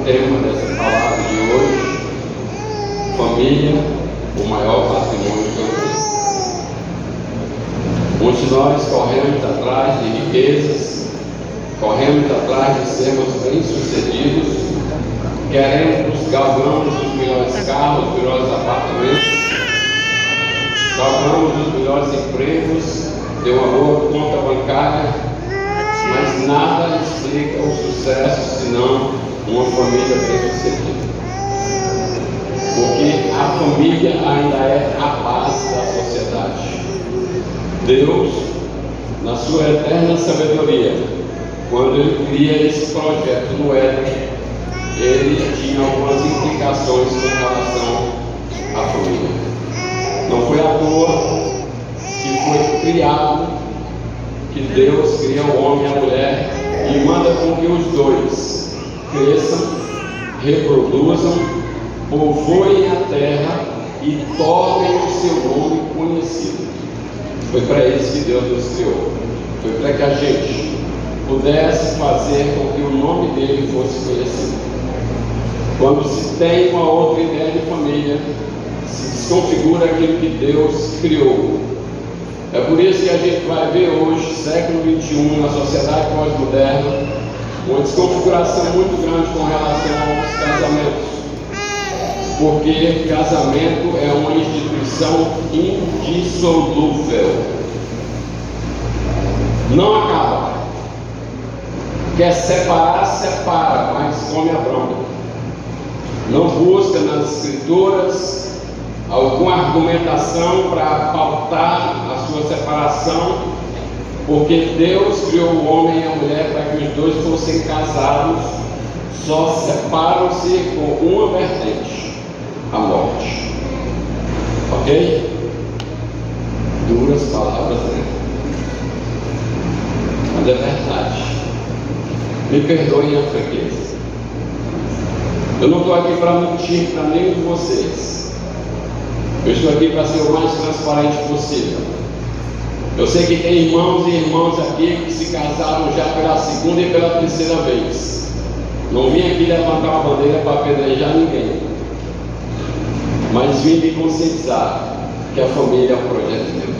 tema dessa palavra de hoje: família, o maior patrimônio que eu tenho. Muitos de nós corremos atrás de riquezas, corremos atrás de sermos bem-sucedidos, galgamos os melhores carros, os melhores apartamentos, galgamos os melhores empregos, ter uma boa conta bancária, mas nada explica o sucesso senão uma família bem-sucedida. Porque a família ainda é a base da sociedade. Deus, na sua eterna sabedoria, quando Ele cria esse projeto no Éden, Ele tinha algumas implicações com relação à família. Não foi à toa que foi criado, que Deus cria o homem e a mulher e manda com que os dois cresçam, reproduzam, povoem a terra e tornem o seu nome conhecido. Foi para isso que Deus nos criou. Foi para que a gente pudesse fazer com que o nome dele fosse conhecido. Quando se tem uma outra ideia de família, se desconfigura aquilo que Deus criou. É por isso que a gente vai ver hoje, século XXI, na sociedade pós-moderna, uma desconfiguração muito grande com relação aos casamentos. Porque casamento é uma instituição indissolúvel. Não acaba. Quer separar, separa, mas come a bronca. Não busca nas escrituras alguma argumentação para pautar a sua separação, porque Deus criou o homem e a mulher para que os dois fossem casados, só separam-se com uma vertente: a morte. Ok? Duras palavras, né? Mas é verdade. Me perdoem a fraqueza. Eu não estou aqui para mentir para nenhum de vocês. Eu estou aqui para ser o mais transparente possível. Eu sei que tem irmãos e irmãs aqui que se casaram já pela segunda e pela terceira vez. Não vim aqui levantar uma bandeira para apedrejar ninguém, mas vim me conscientizar que a família é um projeto de Deus.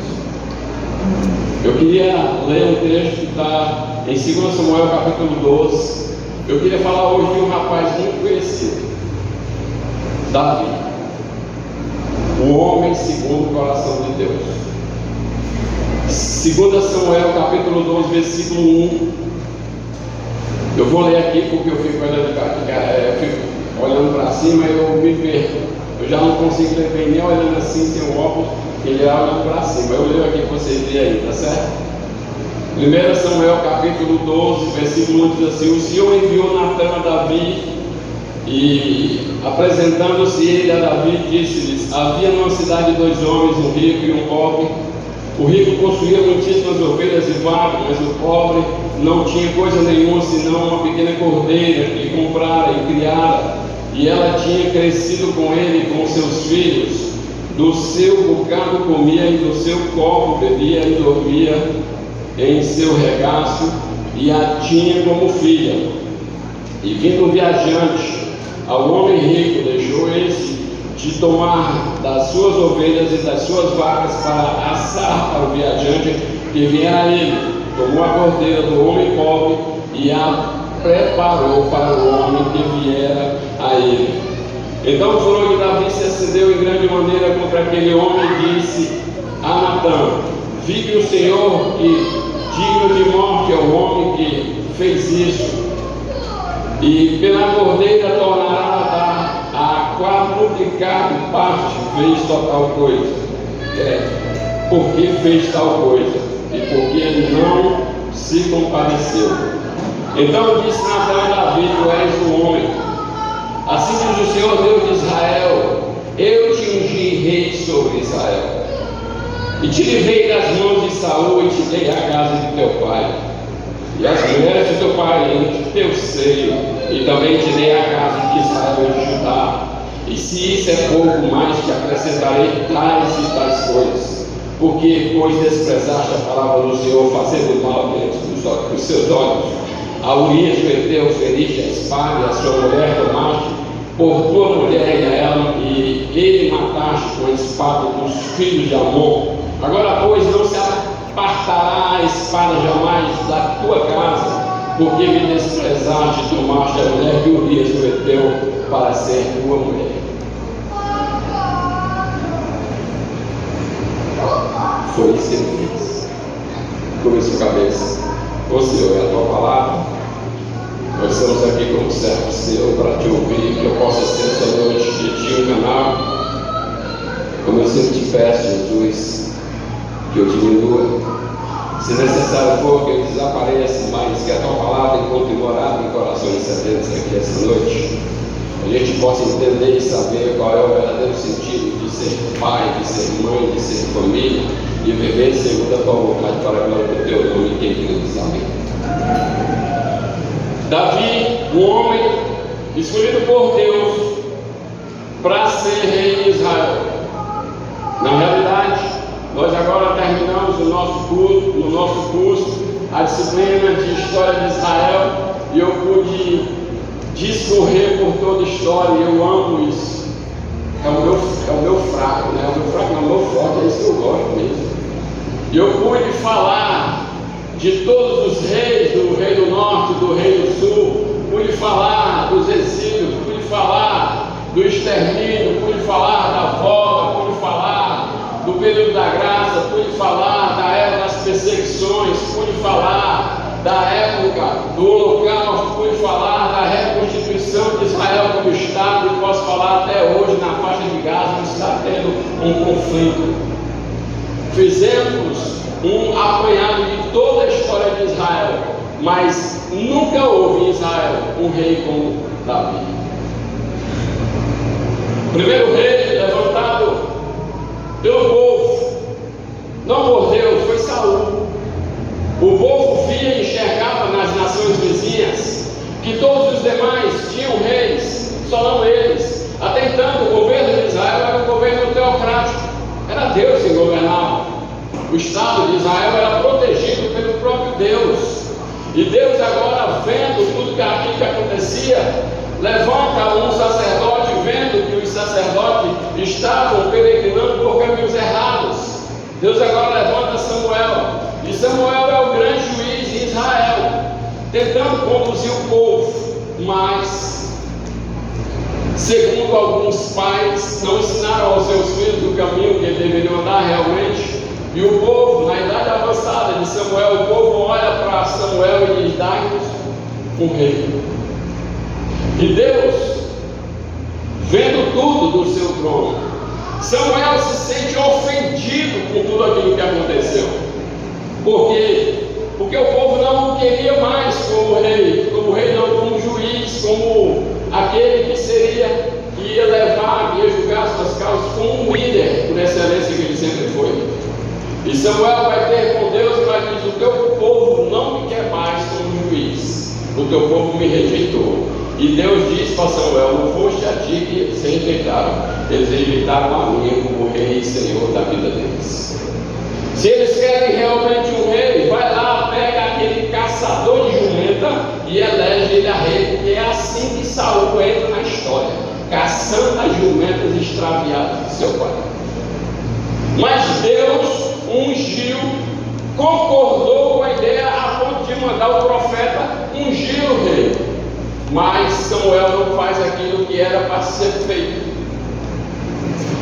Eu queria ler um texto que está em 2 Samuel capítulo 12. Eu queria falar hoje de um rapaz muito conhecido, Davi, o homem segundo o coração de Deus. 2 Samuel capítulo 12, versículo 1. Eu vou ler aqui porque eu fico olhando para cima e eu me perco. Eu já não consigo ler bem nem olhando assim sem o óculos, ele é olhando para cima. Eu leio aqui para vocês verem aí, tá certo? 1 Samuel capítulo 12, versículo 1 diz assim: o Senhor enviou Natã a Davi, e apresentando-se ele a Davi, disse-lhes: havia numa cidade 2 homens, um rico e um pobre. O rico possuía muitíssimas ovelhas e vacas, mas o pobre não tinha coisa nenhuma senão uma pequena cordeira que comprara e criara, e ela tinha crescido com ele e com seus filhos. Do seu bocado comia e do seu copo bebia e dormia em seu regaço, e a tinha como filha. E vindo um viajante ao homem rico, deixou esse de tomar das suas ovelhas e das suas vacas para assar para o viajante que viera a ele. Tomou a cordeira do homem pobre e a preparou para o homem que viera a ele. Então o furor de Davi se acendeu em grande maneira contra aquele homem e disse a Natã: vive o Senhor, que digno de morte é o homem que fez isso, e pela cordeira tornará a dar a quadruplicado parte, fez tal coisa. Porque fez tal coisa, e porque ele não se compadeceu. Então disse Natã a Davi: tu és o homem. Assim diz o Senhor Deus de Israel: eu te ungi rei sobre Israel, e te livrei das mãos de Saul, e te dei a casa de teu pai, e as mulheres de teu pai entre teu seio, e também te dei a casa de Israel e de Judá. E se isso é pouco, mais te acrescentarei tais e tais coisas. Porque, pois desprezaste a palavra do Senhor, fazendo mal diante dos seus olhos, a Urias perdeu, feriste a espada, e a sua mulher tomaste por tua mulher e ele mataste com a espada dos filhos de Amon. Agora, pois, não se apartará a espada jamais da tua casa, porque me desprezaste e tomaste a mulher que Urias prometeu para ser tua mulher. Foi isso que ele fez. Curva sua cabeça. Ô Senhor, é a tua palavra. Nós estamos aqui como servo seu para te ouvir, que eu possa ser essa noite de ti um canal. Como eu sempre te peço, Jesus, que eu diminua. Se necessário for que eu desapareça, mas que a tua palavra encontre morada em corações sedentos aqui essa noite. A gente possa entender e saber qual é o verdadeiro sentido de ser pai, de ser mãe, de ser família, e viver segundo a tua vontade para a glória do teu nome, quem diz amém. Davi, um homem escolhido por Deus para ser rei de Israel. Na realidade, nós agora terminamos o nosso curso, a disciplina de História de Israel, e eu pude discorrer por toda a história, e eu amo isso. É o meu fraco, né? O meu fraco não é o meu forte, é isso que eu gosto mesmo. E eu pude falar de todos os reis, do rei do norte, do rei do sul, pude falar dos exílios, pude falar do extermínio, pude falar da volta, pude falar do período da graça, pude falar da época das perseguições, pude falar da época do holocausto, pude falar da reconstituição de Israel como Estado, e posso falar até hoje na faixa de Gaza, que está tendo um conflito. Fizemos um apanhado de toda a história de Israel, mas nunca houve em Israel um rei como Davi. O primeiro rei levantado pelo povo, não por Deus, foi Saul. O povo via e enxergava nas nações vizinhas que todos os demais tinham reis, só não eles. Até então, o governo de Israel era um governo teocrático, era Deus que governava. O Estado de Israel era protegido pelo próprio Deus. E Deus, agora vendo tudo aquilo que acontecia, levanta um sacerdote, vendo que os sacerdotes estavam peregrinando por caminhos errados. Deus agora levanta Samuel, e Samuel é o grande juiz de Israel, tentando conduzir o povo, mas, segundo alguns pais, não ensinaram aos seus filhos o caminho que eles deveriam andar realmente. E o povo, na idade avançada de Samuel, o povo olha para Samuel e diz: dai-nos um rei. E Deus, vendo tudo do seu trono, Samuel se sente ofendido com tudo aquilo que aconteceu. Por quê? Porque o povo não o queria mais como rei não, como juiz, como aquele que ia levar, que ia julgar suas causas, como um líder por excelência que ele sempre foi. E Samuel vai ter com Deus e vai dizer: o teu povo não me quer mais como juiz, o teu povo me rejeitou. E Deus diz para Samuel: não foste a ti que se rejeitaram, eles rejeitaram a mim como rei e senhor da vida deles. Se eles querem realmente um rei, vai lá, pega aquele caçador de jumenta e elege ele a rei, porque é assim que Saul entra na história, caçando as jumentas extraviadas de seu pai. Mas Deus ungiu, concordou com a ideia a ponto de mandar o profeta ungir o rei. Mas Samuel não faz aquilo que era para ser feito.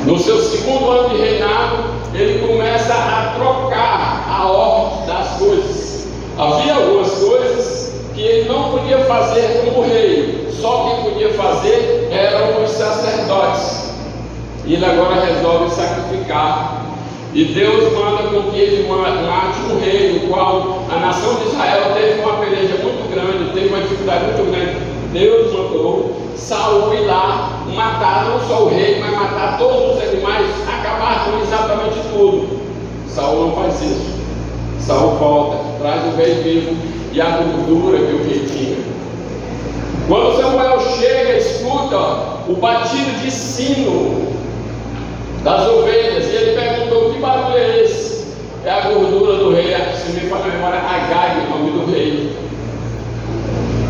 No seu segundo ano de reinado, ele começa a trocar a ordem das coisas. Havia algumas coisas que ele não podia fazer como rei, só quem podia fazer eram os sacerdotes. E ele agora resolve sacrificar. E Deus manda com que ele mate um rei, no qual a nação de Israel teve uma peleja muito grande, teve uma dificuldade muito grande. Deus mandou Saul ir lá, matar não só o rei, mas matar todos os animais, acabar com exatamente tudo. Saul não faz isso. Saul volta, traz o rei vivo e a gordura que o rei tinha. Quando Samuel chega, escuta o batido de sino das ovelhas, e ele perguntou: que barulho é esse? É a gordura do rei. Se me fala a memória, Agag, o nome do rei.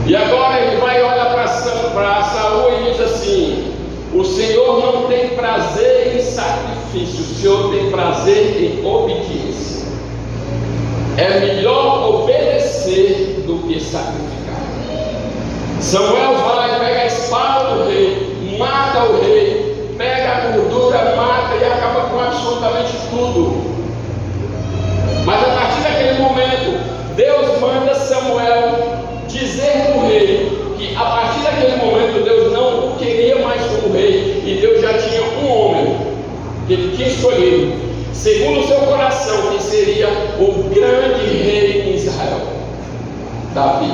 E agora ele vai olhar para Saul e diz assim: assim: o Senhor não tem prazer em sacrifício, o Senhor tem prazer em obediência. É melhor obedecer do que sacrificar. Samuel vai, pega a espada do rei, mata o rei, pega a gordura, mata e acaba com absolutamente tudo. Mas a partir daquele momento, Deus manda Samuel dizer para o rei que a partir daquele momento Deus não o queria mais como rei, e Deus já tinha um homem que ele tinha escolhido, segundo o seu coração, que seria o grande rei em Israel, Davi.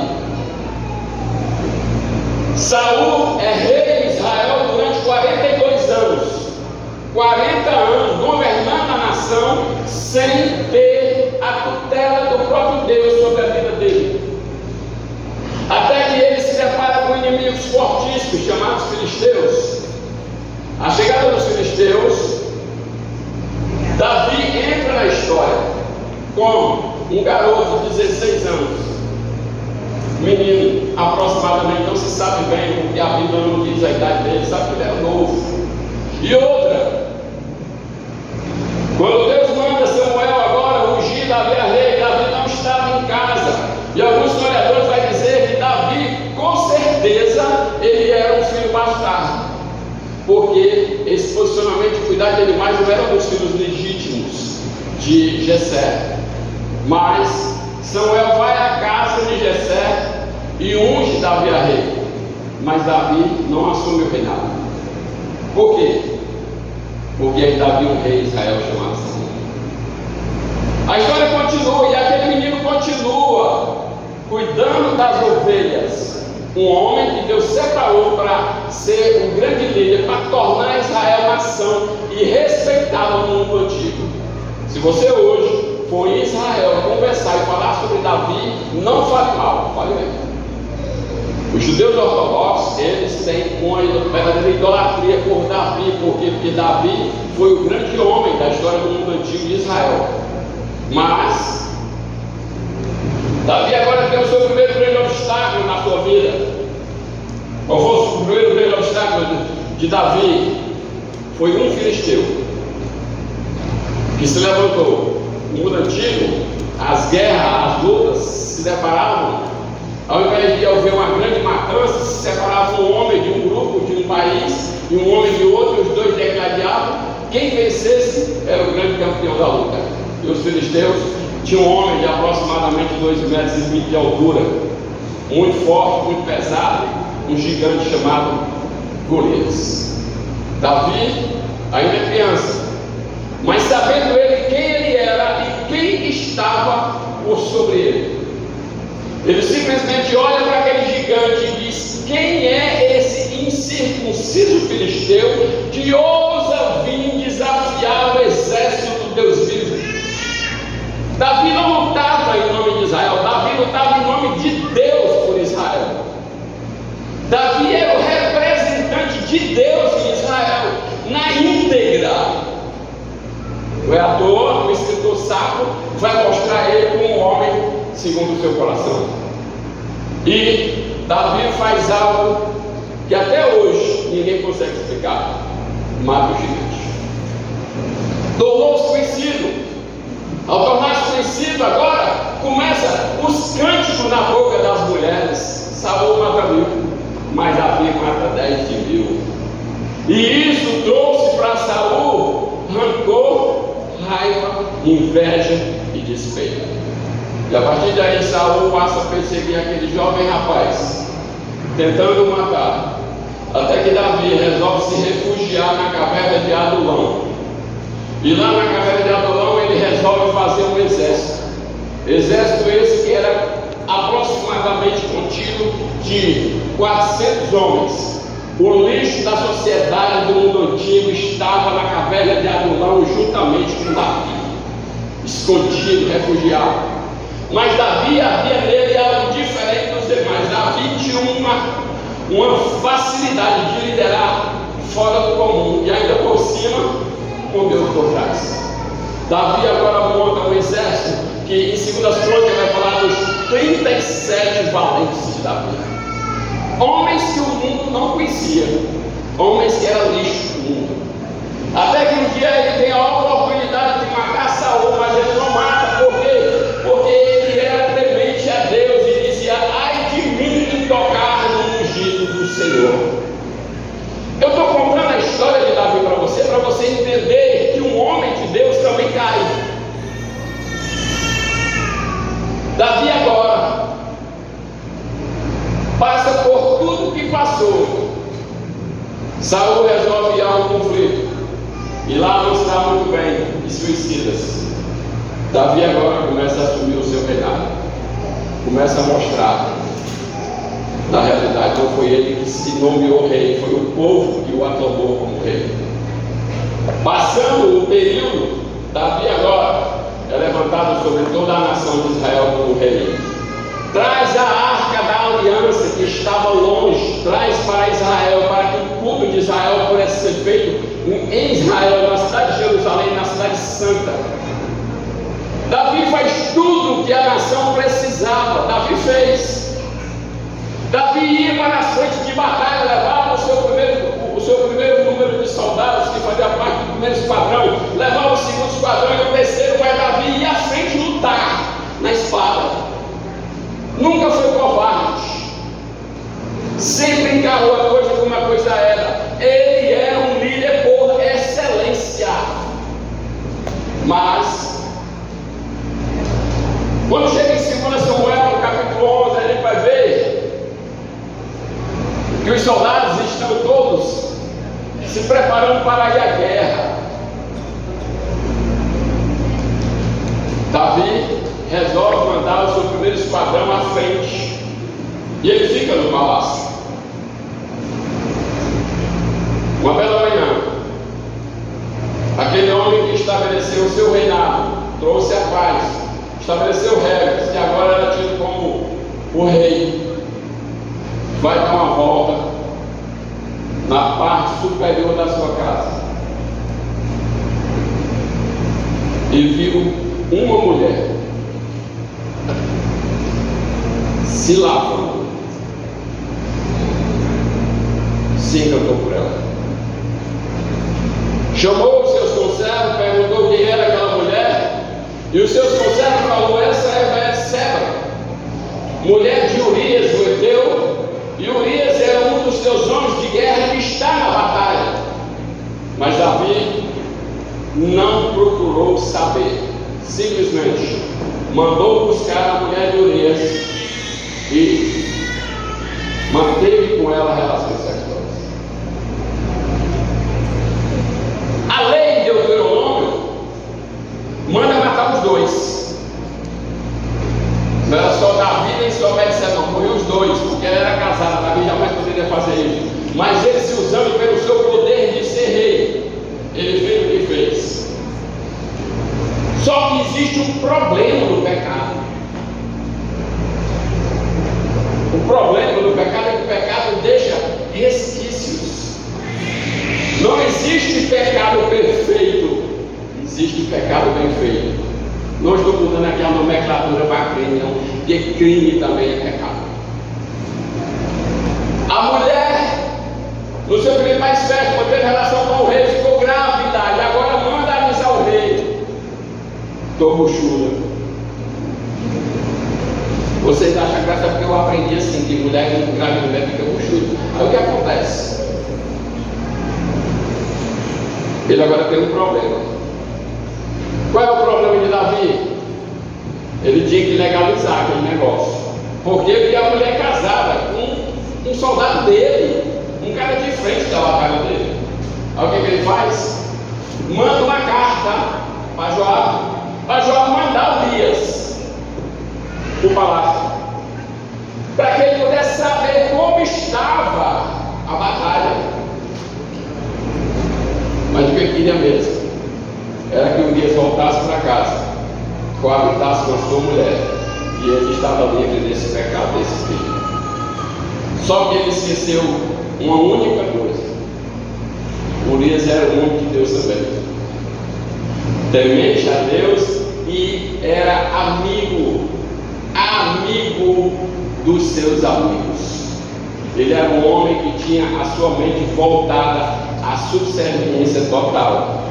Saul é rei em Israel durante 42 anos, 40 anos governando a nação sem ter a tutela do próprio Deus sobre a vida dele. Até que ele se depara com inimigos fortíssimos chamados filisteus. A chegada dos filisteus, Davi entra na história como um garoto de 16 anos, menino, aproximadamente, não se sabe bem, porque a Bíblia não diz a idade dele, sabe que ele era novo. E outra, quando Deus manda Samuel agora ungir Davi a rei, Davi não estava em casa. E alguns historiadores vão dizer que Davi, com certeza, ele era um filho bastardo, porque esse posicionamento de cuidar de animais não era um dos filhos legítimos de Jessé. Mas Samuel vai à casa de Jessé e unge Davi a rei, mas Davi não assume o reinado. Por quê? Porque ainda havia um rei em Israel chamado Samuel. A história continua e aquele menino continua cuidando das ovelhas. Um homem que Deus separou para ser um grande líder, para tornar Israel nação e respeitá-lo no mundo antigo. Se você hoje for em Israel conversar e falar sobre Davi, não fale mal, fale bem. Os judeus ortodoxos, eles têm uma verdadeira idolatria por Davi. Por quê? Porque Davi foi o grande homem da história do mundo antigo de Israel. Mas Davi agora tem o seu primeiro grande obstáculo na sua vida. Qual foi o primeiro grande obstáculo de Davi? Foi um filisteu que se levantou. No mundo antigo, as guerras, as lutas se separavam. Ao invés de haver uma grande matança, se separava um homem de um grupo, de um país, e um homem de outro, os dois degladiavam. Quem vencesse era o grande campeão da luta. E os filisteus tinham um homem de aproximadamente 2,20 metros de altura, muito forte, muito pesado, um gigante chamado Golias. Davi ainda é criança, mas sabendo ele quem ele era e quem estava por sobre ele, ele simplesmente olha para aquele gigante e diz: quem é esse incircunciso filisteu que ousa vir desafiar o exército do Deus vivo? Davi não lutava em nome de Israel, Davi lutava em nome de Deus por Israel. Davi era o representante de Deus em Israel, na íntegra. Não é à toa, o escritor sábio vai mostrar ele como um homem segundo o seu coração. E Davi faz algo que até hoje ninguém consegue explicar: mata o gigante. Tornou-se conhecido. Ao tornar-se conhecido agora, começa os cânticos na boca das mulheres. Saul mata 1000, mas Davi mata 10.000. E isso trouxe para Saul rancor, raiva, inveja e despeito. E a partir daí Saul passa a perseguir aquele jovem rapaz, tentando o matar, até que Davi resolve se refugiar na caverna de Adulão. E lá na caverna de Adulão ele resolve fazer um exército. Exército esse que era aproximadamente contido de 400 homens. O lixo da sociedade do mundo antigo estava na caverna de Adulão juntamente com Davi, escondido, refugiado. Mas Davi havia nele algo diferente dos demais. Davi tinha uma facilidade de liderar fora do comum, e ainda por cima, com Deus por trás. Davi agora monta um exército que em 2 Crônicas vai falar dos 37 valentes de Davi. Homens que o mundo não conhecia, homens que eram lixo do mundo. Até que um dia ele tem a oportunidade de matar Saul, mas ele não mata. Por quê? Porque ele era temente a Deus e dizia: ai de mim de tocar no ungido do Senhor. Eu estou contando a história de Davi para você entender que um homem de Deus também cai. Davi agora passa por tudo que passou. Saul resolve um conflito e lá não está muito bem, e suicida-se. Davi agora começa a assumir o seu reinado, começa a mostrar. Na realidade não foi ele que se nomeou rei, foi o povo que o aclamou como rei. Passando o período, Davi agora é levantado sobre toda a nação de Israel como rei. Traz a arca da aliança que estava longe, traz para Israel, para que o culto de Israel pudesse ser feito em Israel, na cidade de Jerusalém, na cidade santa. Davi faz tudo o que a nação precisava. Davi fez. Davi ia para as frentes de batalha, levava o seu primeiro número de soldados, que fazia parte do primeiro esquadrão, levava o segundo esquadrão e o terceiro, mas Davi ia à frente lutar na espada. Nunca foi covarde, sempre encarou a coisa como a coisa era. Ele era um líder por excelência. Mas quando chega em 2 Samuel, no capítulo 11, a gente vai ver que os soldados estão todos se preparando para ir à guerra. Davi resolve mandar o seu primeiro esquadrão à frente, e ele fica no palácio. Uma bela manhã, aquele homem que estabeleceu o seu reinado, trouxe a paz, estabeleceu regras, que agora era tido como o rei, vai dar uma volta na parte superior da sua casa e viu uma mulher se lavando, se encantou por ela, chamou os seus conservos, perguntou quem era aquela mulher, e os seus conservos falaram: essa é Betseba, mulher de Urias, o heteu, e Urias era um dos seus homens de guerra que está na batalha. Mas Davi não procurou saber, simplesmente mandou buscar a mulher de Urias e manteve com ela relações sexuais. A lei de Deuteronômio manda matar os dois. Não era só Davi nem só Betseba, não, morreu os dois, porque ela era casada. Davi jamais poderia fazer isso, mas ele, se usando pelo seu poder de ser rei, ele fez o que fez. Só que existe um problema no pecado. O problema do pecado é que o pecado deixa resquícios. Não existe pecado perfeito, existe pecado bem feito. Não estou mudando aqui a nomenclatura para crime, não, porque crime também é pecado. A mulher, no seu primeiro mais velho, quando teve relação com o rei, ficou grávida, e agora manda avisar o rei: estou buchuda. Vocês acham graça porque eu aprendi assim, que mulher que grávida mulher fica buchuda. Aí o que acontece? Ele agora tem um problema. Qual é o problema de Davi? Ele tinha que legalizar aquele negócio. Por quê? Porque a mulher casada com um soldado dele, um cara de frente da batalha dele. Aí o que ele faz? Manda uma carta para Joab mandar Urias para o palácio, para que ele pudesse saber como estava a batalha. Mas o que ele queria mesmo era que Urias voltasse para casa, coabitasse com a sua mulher, e ele estava livre desse pecado, desse filho. Só que ele esqueceu uma única coisa: Urias era um homem de Deus também, temente a Deus, e era amigo dos seus amigos. Ele era um homem que tinha a sua mente voltada à subserviência total.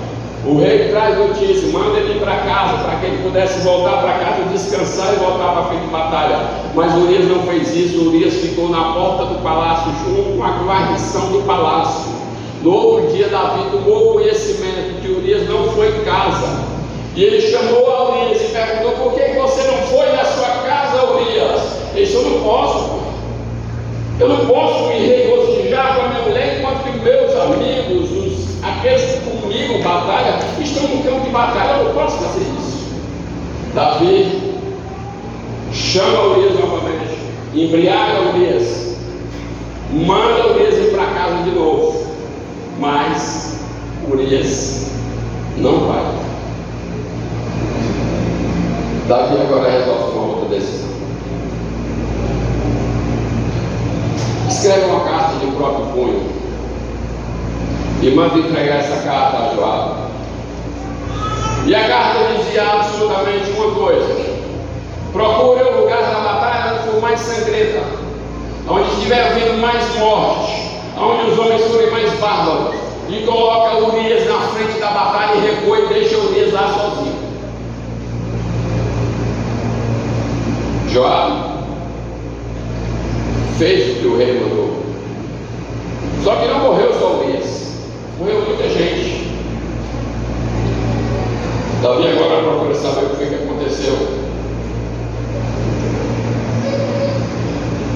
O rei traz notícia, manda ele ir para casa, para que ele pudesse voltar para casa, descansar e voltar para a frente de batalha. Mas Urias não fez isso. Urias ficou na porta do palácio, junto com a guarnição do palácio. No outro dia, Davi tomou conhecimento que Urias não foi em casa. E ele chamou a Urias e perguntou: por que você não foi na sua casa, Urias? Ele disse: eu não posso. Eu não posso me regozijar com a minha mulher enquanto que meus amigos, aqueles que comigo batalham, estão no campo de batalha. Eu não posso fazer isso. Davi chama Urias novamente, embriaga Urias, manda Urias ir para casa de novo, mas Urias não vai. Davi agora resolve uma outra decisão. Escreve uma carta de próprio punho e manda entregar essa carta a Joabe. E a carta dizia absolutamente uma coisa: procure o lugar da batalha onde for mais sangrenta, onde estiver havendo mais morte, onde os homens forem mais bárbaros, e coloca Urias na frente da batalha e recua e deixa Urias lá sozinho. Joabe fez o que o rei mandou. Só que não morreu só Urias, morreu muita gente. Davi agora procura saber o que aconteceu.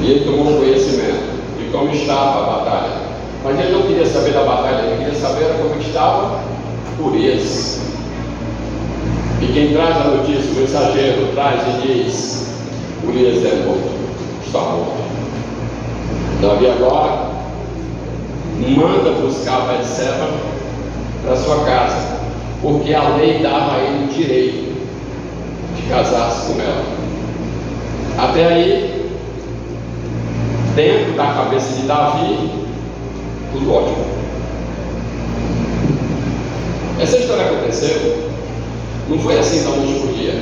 E ele tomou conhecimento de como estava a batalha. Mas ele não queria saber da batalha, ele queria saber como estava Urias. E quem traz a notícia, o mensageiro, traz e diz: Urias é morto, está morto. Davi agora manda buscar Betseba para sua casa, porque a lei dava a ele o direito de casar-se com ela. Até aí, dentro da cabeça de Davi, tudo ótimo. Essa história aconteceu, não foi assim da noite para o dia.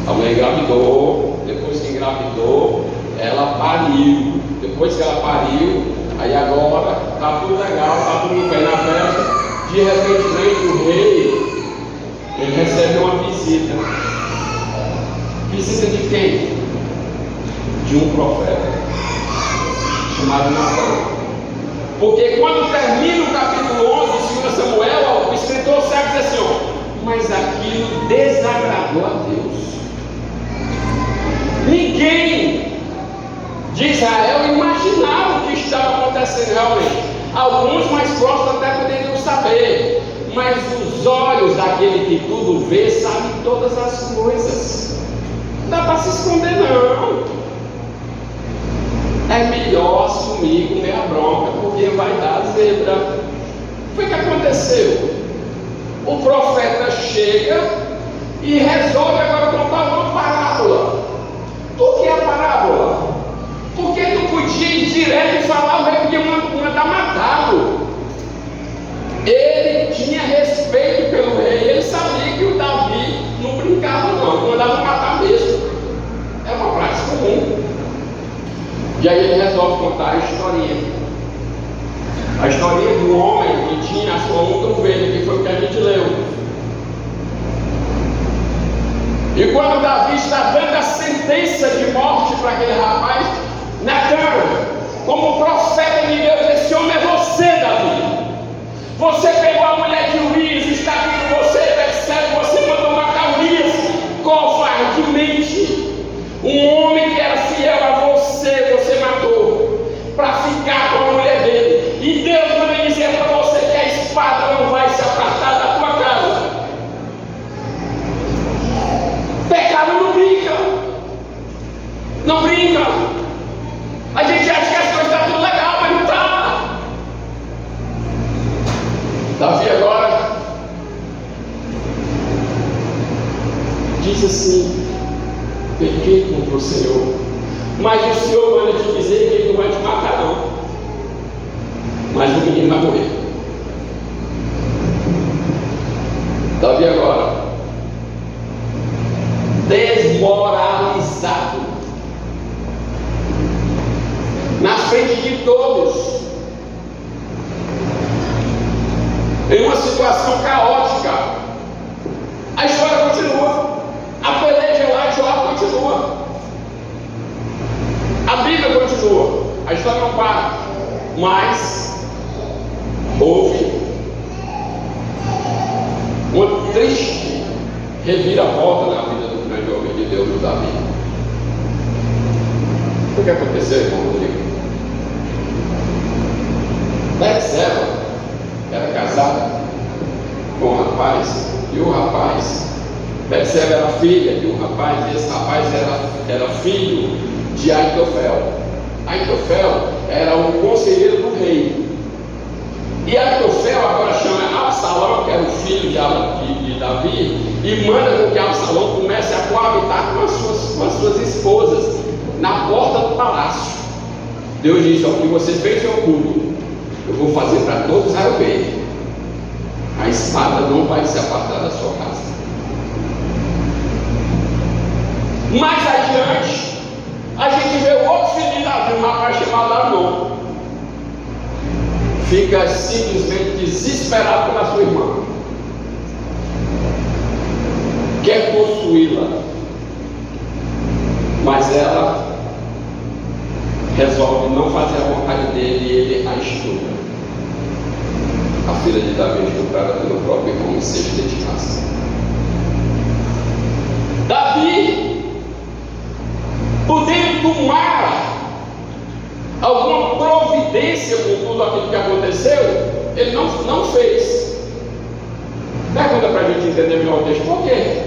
A mulher engravidou, depois que engravidou, ela pariu. Depois que ela pariu, aí agora está tudo legal, está tudo em pé na festa. De repente, o rei, ele recebe uma visita. Visita de quem? De um profeta chamado Natan. Porque quando termina o capítulo 11 de 2 Samuel, o escritor segue e diz assim: ó, mas aquilo desagradou a Deus. Ninguém de Israel imaginava o que estava acontecendo realmente. Alguns mais próximos até poderiam saber, mas os olhos daquele que tudo vê sabem todas as coisas. Não dá para se esconder, não. É melhor assumir com meia bronca, porque vai dar zebra. Foi o que aconteceu. O profeta chega e resolve agora contar uma parábola. Por que a parábola? Porque não podia ir direto e falar, o rei podia mandar matá-lo. Ele tinha respeito pelo rei, ele sabia que o Davi não brincava não, mandava matar mesmo. É uma prática comum. E aí ele resolve contar a historinha. A historinha de um homem que tinha a sua única ovelha, que foi o que a gente leu. E quando Davi está dando a sentença de morte para aquele rapaz, Natan, como profeta de Deus, esse homem é você, Davi. Você pegou a mulher de Urias, está aqui com você, Betseba, você mandou matar Urias covardemente. Um homem que era fiel a você, você matou para ficar com a mulher dele. E Deus manda dizer para você que a espada não vai se apartar da tua casa. Pecado não brinca. Não brinca. A gente acha que as coisas estão tudo legal, mas não está. Davi agora diz assim: pequei contra o Senhor, mas o Senhor manda te dizer que Ele não vai te matar não, mas o menino vai morrer. Davi agora desmoralizado. na frente de todos, em uma situação caótica. A história continua, a peleja lá de Joab continua, a Bíblia continua, a história não para, mas houve uma triste reviravolta na vida do grande homem de Deus, Davi. O que aconteceu, irmão Rodrigo? Betseba era casada com um rapaz, e o rapaz, Betseba era filha de um rapaz, e esse rapaz era filho de Aitofel. Aitofel era o conselheiro do rei. E Aitofel agora chama Absalão, que era o filho de Davi, e manda com que Absalão comece a coabitar com as suas esposas na porta do palácio. Deus disse: o que você fez é oculto, eu vou fazer para todos Israel ver. A espada não vai se apartar da sua casa. Mais adiante, a gente vê o outro filho de Davi, um rapaz chamado Amnon, fica simplesmente desesperado pela sua irmã, quer possuí-la, mas ela resolve não fazer a vontade dele e ele a estupra. A filha de Davi é estuprada pelo próprio irmão, seja de casa. Davi, podendo tomar alguma providência com tudo aquilo que aconteceu, ele não fez. Pergunta para a gente entender melhor o texto: por quê?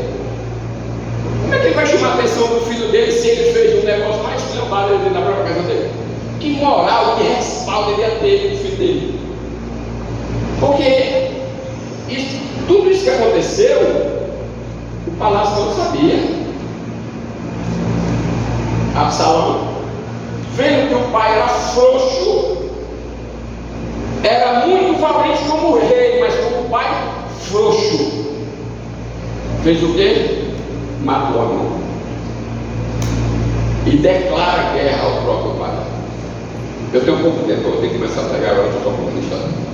Como é que ele vai chamar a atenção do filho dele se ele fez um negócio mais trabalho dentro da própria casa dele? Que moral, que respaldo ele ia ter do filho dele? Porque tudo isso que aconteceu, o palácio não sabia. Absalão, vendo que o pai era frouxo, era muito valente como rei, mas como pai frouxo, fez o quê? Matou Amnon e declara guerra ao próprio pai. Eu tenho um pouco de tempo, eu vou ter que começar a pregar agora, estou contando a história.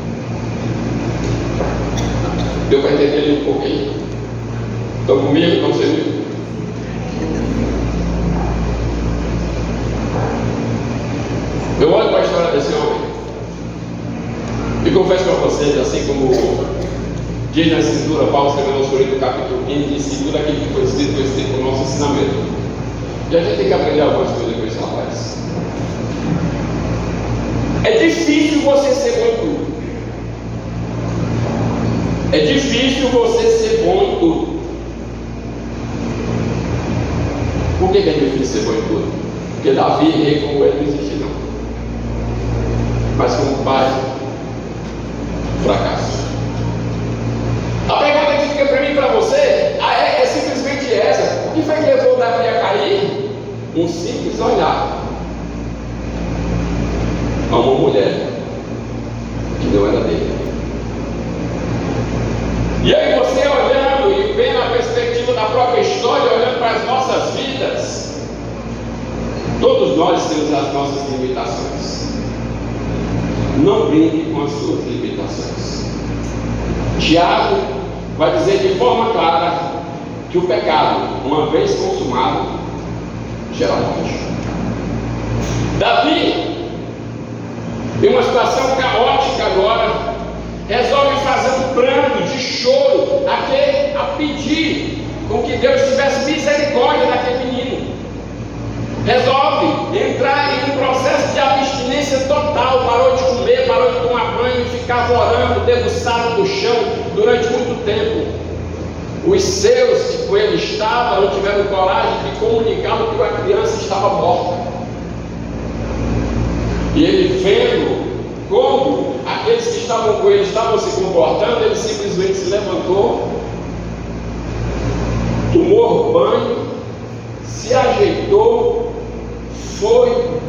Deu para entender ele um pouquinho? Estão comigo? Estão comigo? Eu olho para a história desse homem e confesso para vocês, assim como diz na Escritura, Paulo escreveu aos Coríntios, capítulo 15, diz que tudo aquilo que foi escrito para o nosso ensinamento. E a gente tem que aprender algumas coisas com esse rapaz. É difícil você ser bom em tudo. É difícil você ser bom em tudo. Por que é difícil ser bom em tudo? Porque Davi, rei como ele, não existe não. Mas como pai, fracasso. A pergunta que fica para mim e para você é simplesmente essa: o que foi que levou Davi a cair? Um simples olhar a uma mulher que não era dele. E aí você olhando e vendo a perspectiva da própria história, olhando para as nossas vidas, todos nós temos as nossas limitações. Não brinque com as suas limitações. Tiago vai dizer de forma clara que o pecado, uma vez consumado, gera morte. Davi, em uma situação caótica agora, resolve fazer um pranto de choro a pedir com que Deus tivesse misericórdia daquele menino. Resolve entrar em um processo de abstinência total, parou de comer, parou de tomar banho e ficava orando, debruçado no chão durante muito tempo. Os seus que com ele estavam não tiveram coragem de comunicá-lo que a criança estava morta. E ele vendo como aqueles que estavam com ele estavam se comportando, ele simplesmente se levantou, tomou banho, se ajeitou, foi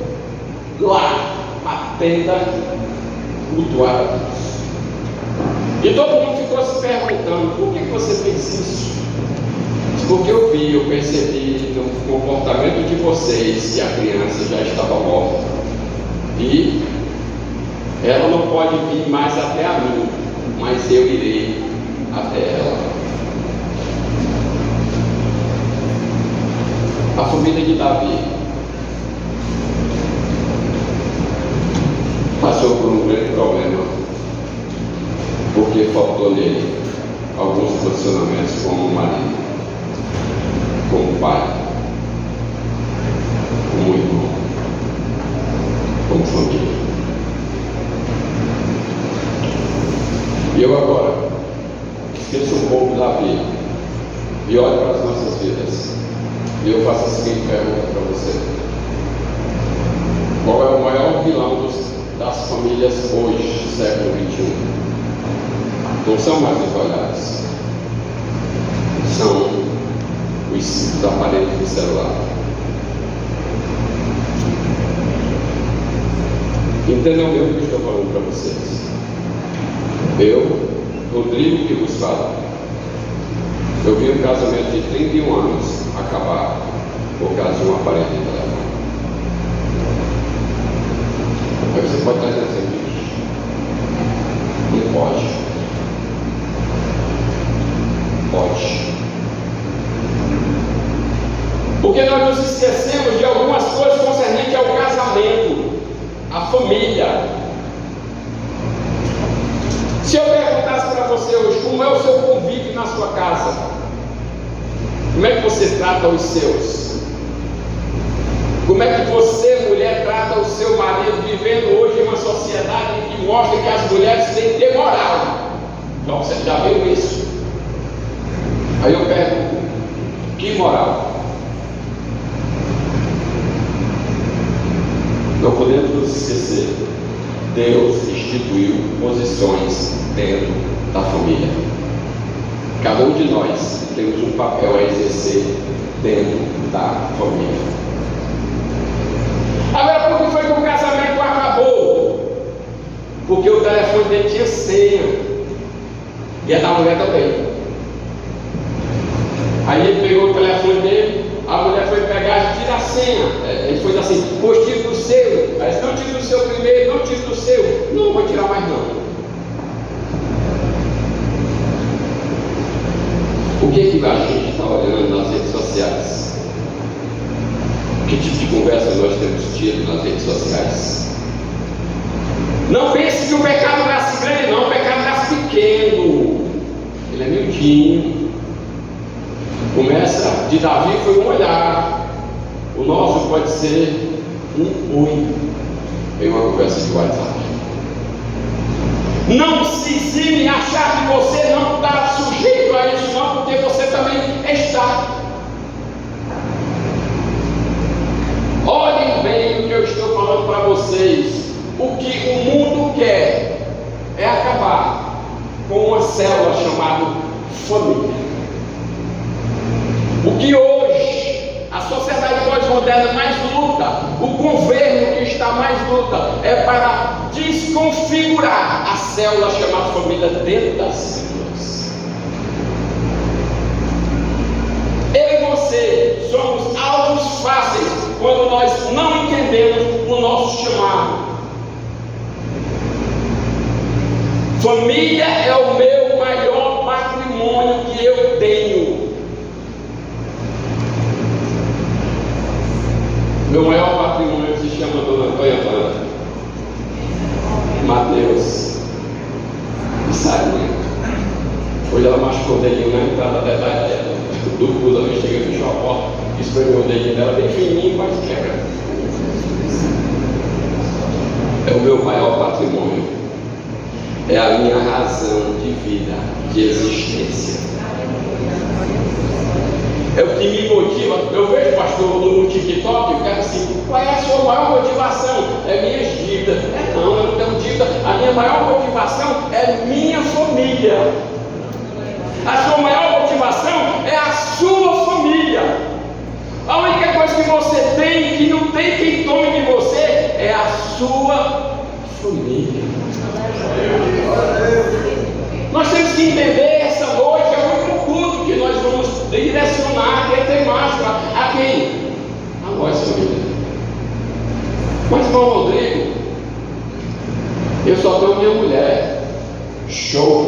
lá à tenda cultuar a Deus. E todo mundo ficou se perguntando: por que você fez isso? Porque eu percebi no comportamento de vocês que a criança já estava morta. E ela não pode vir mais até a mim, mas eu irei até ela. A família de Davi passou por um grande problema, porque faltou nele alguns posicionamentos como marido, como pai, como irmão, como família. E eu agora esqueço um pouco da vida e olho para as nossas vidas, e eu faço a seguinte pergunta para você: qual é o maior vilão das famílias hoje, século XXI? Não são mais os olhares, são os aparelhos do celular. Entendam bem o que eu estou falando para vocês. Eu, Rodrigo, que vos falo, eu vi um casamento de 31 anos acabar por causa de um aparelho de telefone. Aí você pode estar dizendo isso. Não pode. Pode. Porque nós nos esquecemos de algumas coisas concernentes ao casamento, à família. Se eu perguntasse para você hoje, como é o seu convívio na sua casa? Como é que você trata os seus? Como é que você, mulher, trata o seu marido, vivendo hoje em uma sociedade que mostra que as mulheres têm que ter moral? Então você já viu isso? Aí eu pergunto, que moral? Não podemos nos esquecer, Deus instituiu posições dentro da família. Cada um de nós temos um papel a exercer dentro da família. Agora, por que foi que o casamento acabou? Porque o telefone dele tinha senha, e a da mulher também. Aí ele pegou o telefone dele, a mulher foi pegar e tira a senha. Ele foi assim: pois tira do seu. Aí não tira do seu primeiro, não tira do seu. Não vou tirar mais não. O que a gente está olhando nas redes sociais? Que tipo de conversa nós temos tido nas redes sociais? Não pense que o pecado nasce grande, não. O pecado nasce pequeno. Ele é miudinho. Começa de Davi, foi um olhar. O nosso pode ser um oi em uma conversa de WhatsApp. Não se exime achar que você não está sujeito a isso, não, porque você também está. Olhem bem o que eu estou falando para vocês. O que o mundo quer é acabar com uma célula chamada família. O que hoje a sociedade pós-moderna mais luta, o governo que está mais luta, é para desconfigurar a célula chamada família dentro das células. Eu e você somos alvos fáceis quando nós não entendemos o nosso chamado. Família é o meu maior patrimônio que eu tenho. Meu maior patrimônio se chama Dona Antônia Banda, Mateus e Sarinha. Hoje ela machucou o dedinho na entrada dela, do curso, ela chega, fechou a porta, espremeu o dedinho dela bem fininho, mas quebra. É o meu maior patrimônio, é a minha razão de vida, de existência. É o que me motiva. Eu vejo, pastor, no TikTok, eu quero assim: qual é a sua maior motivação? É minhas dívidas. Não, eu não tenho dívida. A minha maior motivação é minha família. A sua maior motivação é a sua família. A única coisa que você tem, que não tem quem tome de você, é a sua família. Nós temos que entender essa noite, é o único culto que nós vamos direcionar, que é temática. A quem? A nós, família. Mas, irmão Rodrigo, Show!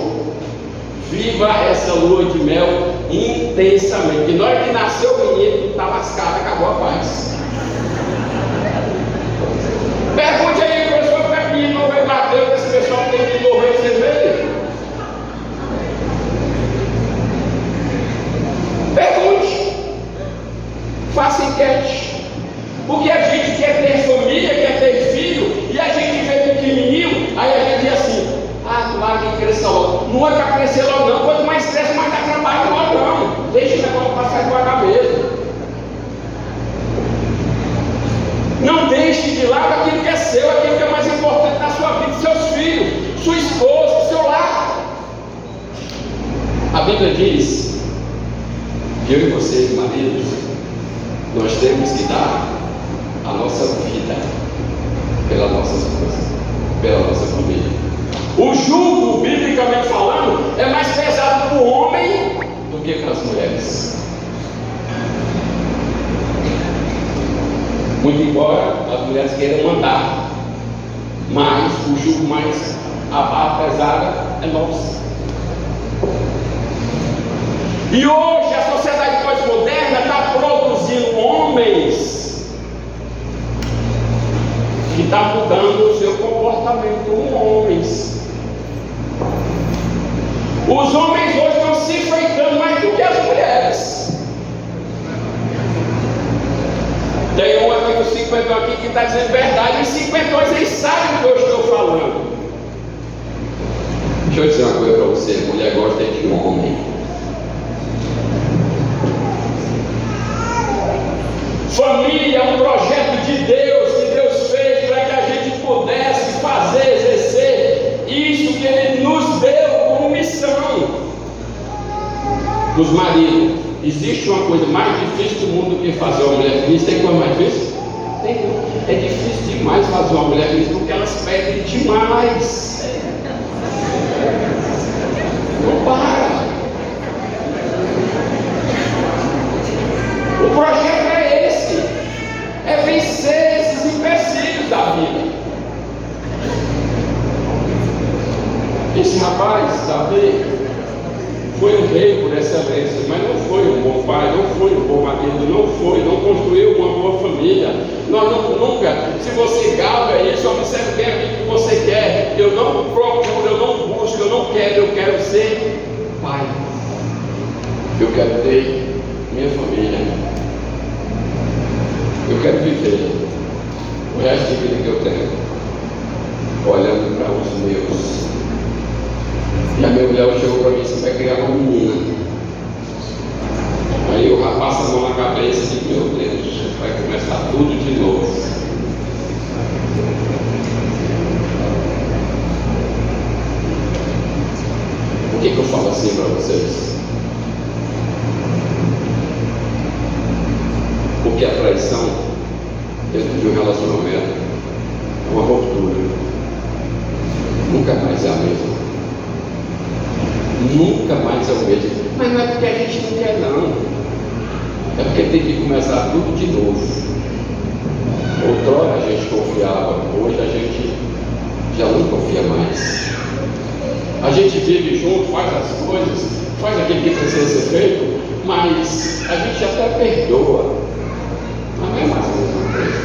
Viva essa lua de mel intensamente. E na hora que nasceu o menino, está lascado, acabou a paz. Pergunte aí, professor, como é que menino não veio bater? Esse pessoal tem que morrer, você vê? Pergunte. Faça enquete. Porque a gente quer ter família, quer ter filho, e a gente vê pequenininho, aí a gente diz assim: ah, claro que cresça logo. Não é para crescer logo não, quanto mais cresce, mais dá trabalho logo não. Deixa o negócio passar devagar mesmo. Não deixe de lado aquilo que é seu, aquilo que é mais importante na sua vida, seus filhos, sua esposa, seu lar. A Bíblia diz que eu e vocês, maridos, nós temos que dar a nossa vida pela nossa esposa, pela nossa família. O jugo, biblicamente falando, é mais pesado para o homem do que para as mulheres. Muito embora as mulheres queiram mandar, mas o jugo mais, a barra pesada é nossa. E hoje a sociedade pós-moderna está produzindo homens que estão mudando o seu comportamento como homens. Os homens hoje estão se enfeitando mais do que as mulheres. Tem um aqui dos 50 aqui que está dizendo verdade. Os 50 eles sabem do que eu estou falando. Deixa eu dizer uma coisa para você: a mulher gosta de homem. Família é um projeto de Deus que Deus fez para que a gente pudesse fazer, exercer isso que Ele nos deu como missão. Dos maridos, existe uma coisa mais difícil do mundo do que fazer uma mulher feliz? Tem coisa mais difícil? Tem. É difícil demais fazer uma mulher feliz porque elas pedem demais. Não para. O projeto é esse: é vencer esses empecilhos da vida. Esse rapaz, Davi, foi um rei por excelência, mas não foi um bom pai, não foi um bom marido, não construiu uma boa família. Nós nunca, se você galga isso, observe bem aquilo que você quer. Eu não procuro, eu não busco, eu não quero, eu quero ser pai. Eu quero ter minha família. Eu quero viver o resto de vida que eu tenho olhando para os meus. E a minha mulher chegou para mim: você vai criar uma menina. Aí o rapaz passa a mão na cabeça e diz: meu Deus, vai começar tudo de novo. Por que eu falo assim para vocês? Porque a traição dentro de um relacionamento é uma ruptura. Nunca mais é a mesma. Nunca mais é o mesmo. Mas não é porque a gente não quer, não. É porque tem que começar tudo de novo. Outrora a gente confiava, hoje a gente já não confia mais. A gente vive junto, faz as coisas, faz aquilo que precisa ser feito, mas a gente até perdoa. Mas não é mais a mesma coisa.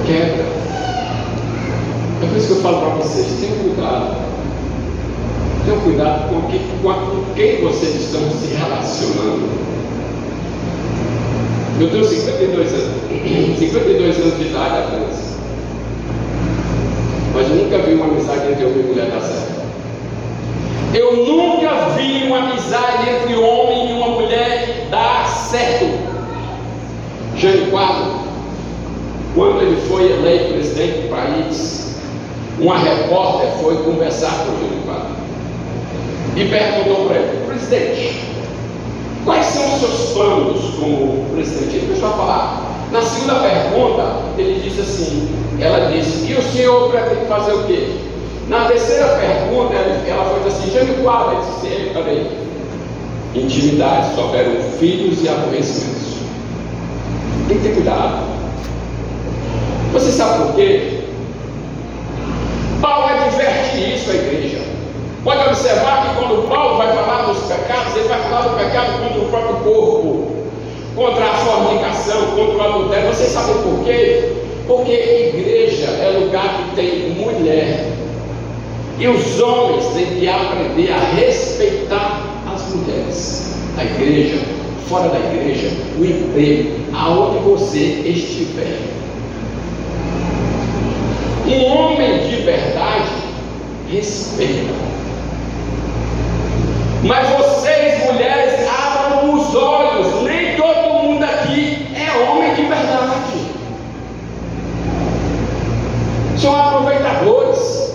Quebra. É por isso que eu falo para vocês: tenham cuidado. Tenham cuidado com quem vocês estão se relacionando. Eu tenho 52 anos de idade apenas, mas nunca vi uma amizade entre homem e mulher dar certo. Eu nunca vi uma amizade entre homem e uma mulher dar certo. Jânio Quadros, quando ele foi eleito presidente do país, uma repórter foi conversar com o Jânio Quadros e perguntou para ele: presidente, quais são os seus planos como presidente? Ele começou a falar. Na segunda pergunta, ele disse assim: ela disse, e o senhor pretende fazer o quê? Na terceira pergunta, ela foi assim: Jânio Quadros, ele disse: peraí, intimidade só operam filhos e aborrecimentos. Tem que ter cuidado. Você sabe por quê? Paulo adverte isso à igreja. corpo, contra a fornicação, contra o adultério. Vocês sabem por quê? Porque igreja é lugar que tem mulher, e os homens têm que aprender a respeitar as mulheres. A igreja, fora da igreja, o emprego, aonde você estiver. Um homem de verdade respeita. Mas vocês, mulheres, abram os olhos. Nem todo mundo aqui é homem de verdade. São aproveitadores,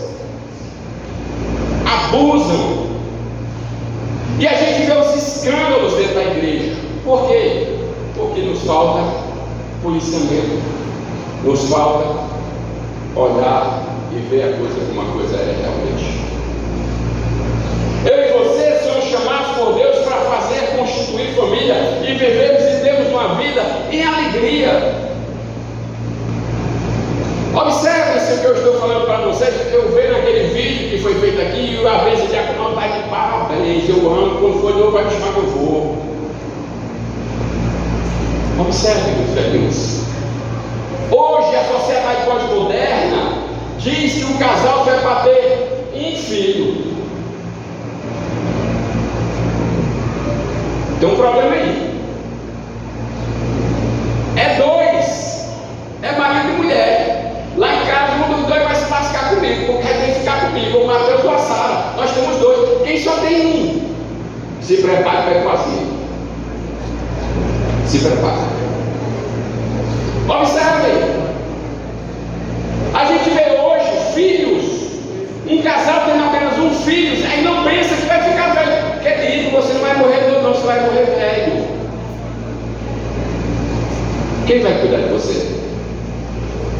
abusam. E a gente vê os escândalos dentro da igreja. Por quê? Porque nos falta policiamento, nos falta olhar e ver a coisa como uma coisa é realmente. Eu e você somos chamados por Deus para fazer, constituir família e vivermos e termos uma vida em alegria. Observe se o que eu estou falando para vocês. Eu vejo naquele vídeo que foi feito aqui, e a vez de Acunal está de parabéns, eu amo, quando for de novo vai me chamar que eu vou. Observe, meus velhinhos. Hoje a sociedade pós-moderna diz que o casal vai bater um filho. Tem um problema aí. É dois, é marido e mulher. Lá em casa um dos dois vai se lascar comigo, porque tem que ficar comigo, ou Mateus ou a Sara. Nós temos dois. Quem só tem um, se prepare para ir vazio. Se prepare. Observe. A gente vê hoje filhos, um casal tendo apenas um filho, aí não pensa que vai ficar velho. Querido, você não vai morrer não, você vai morrer velho. Quem vai cuidar de você?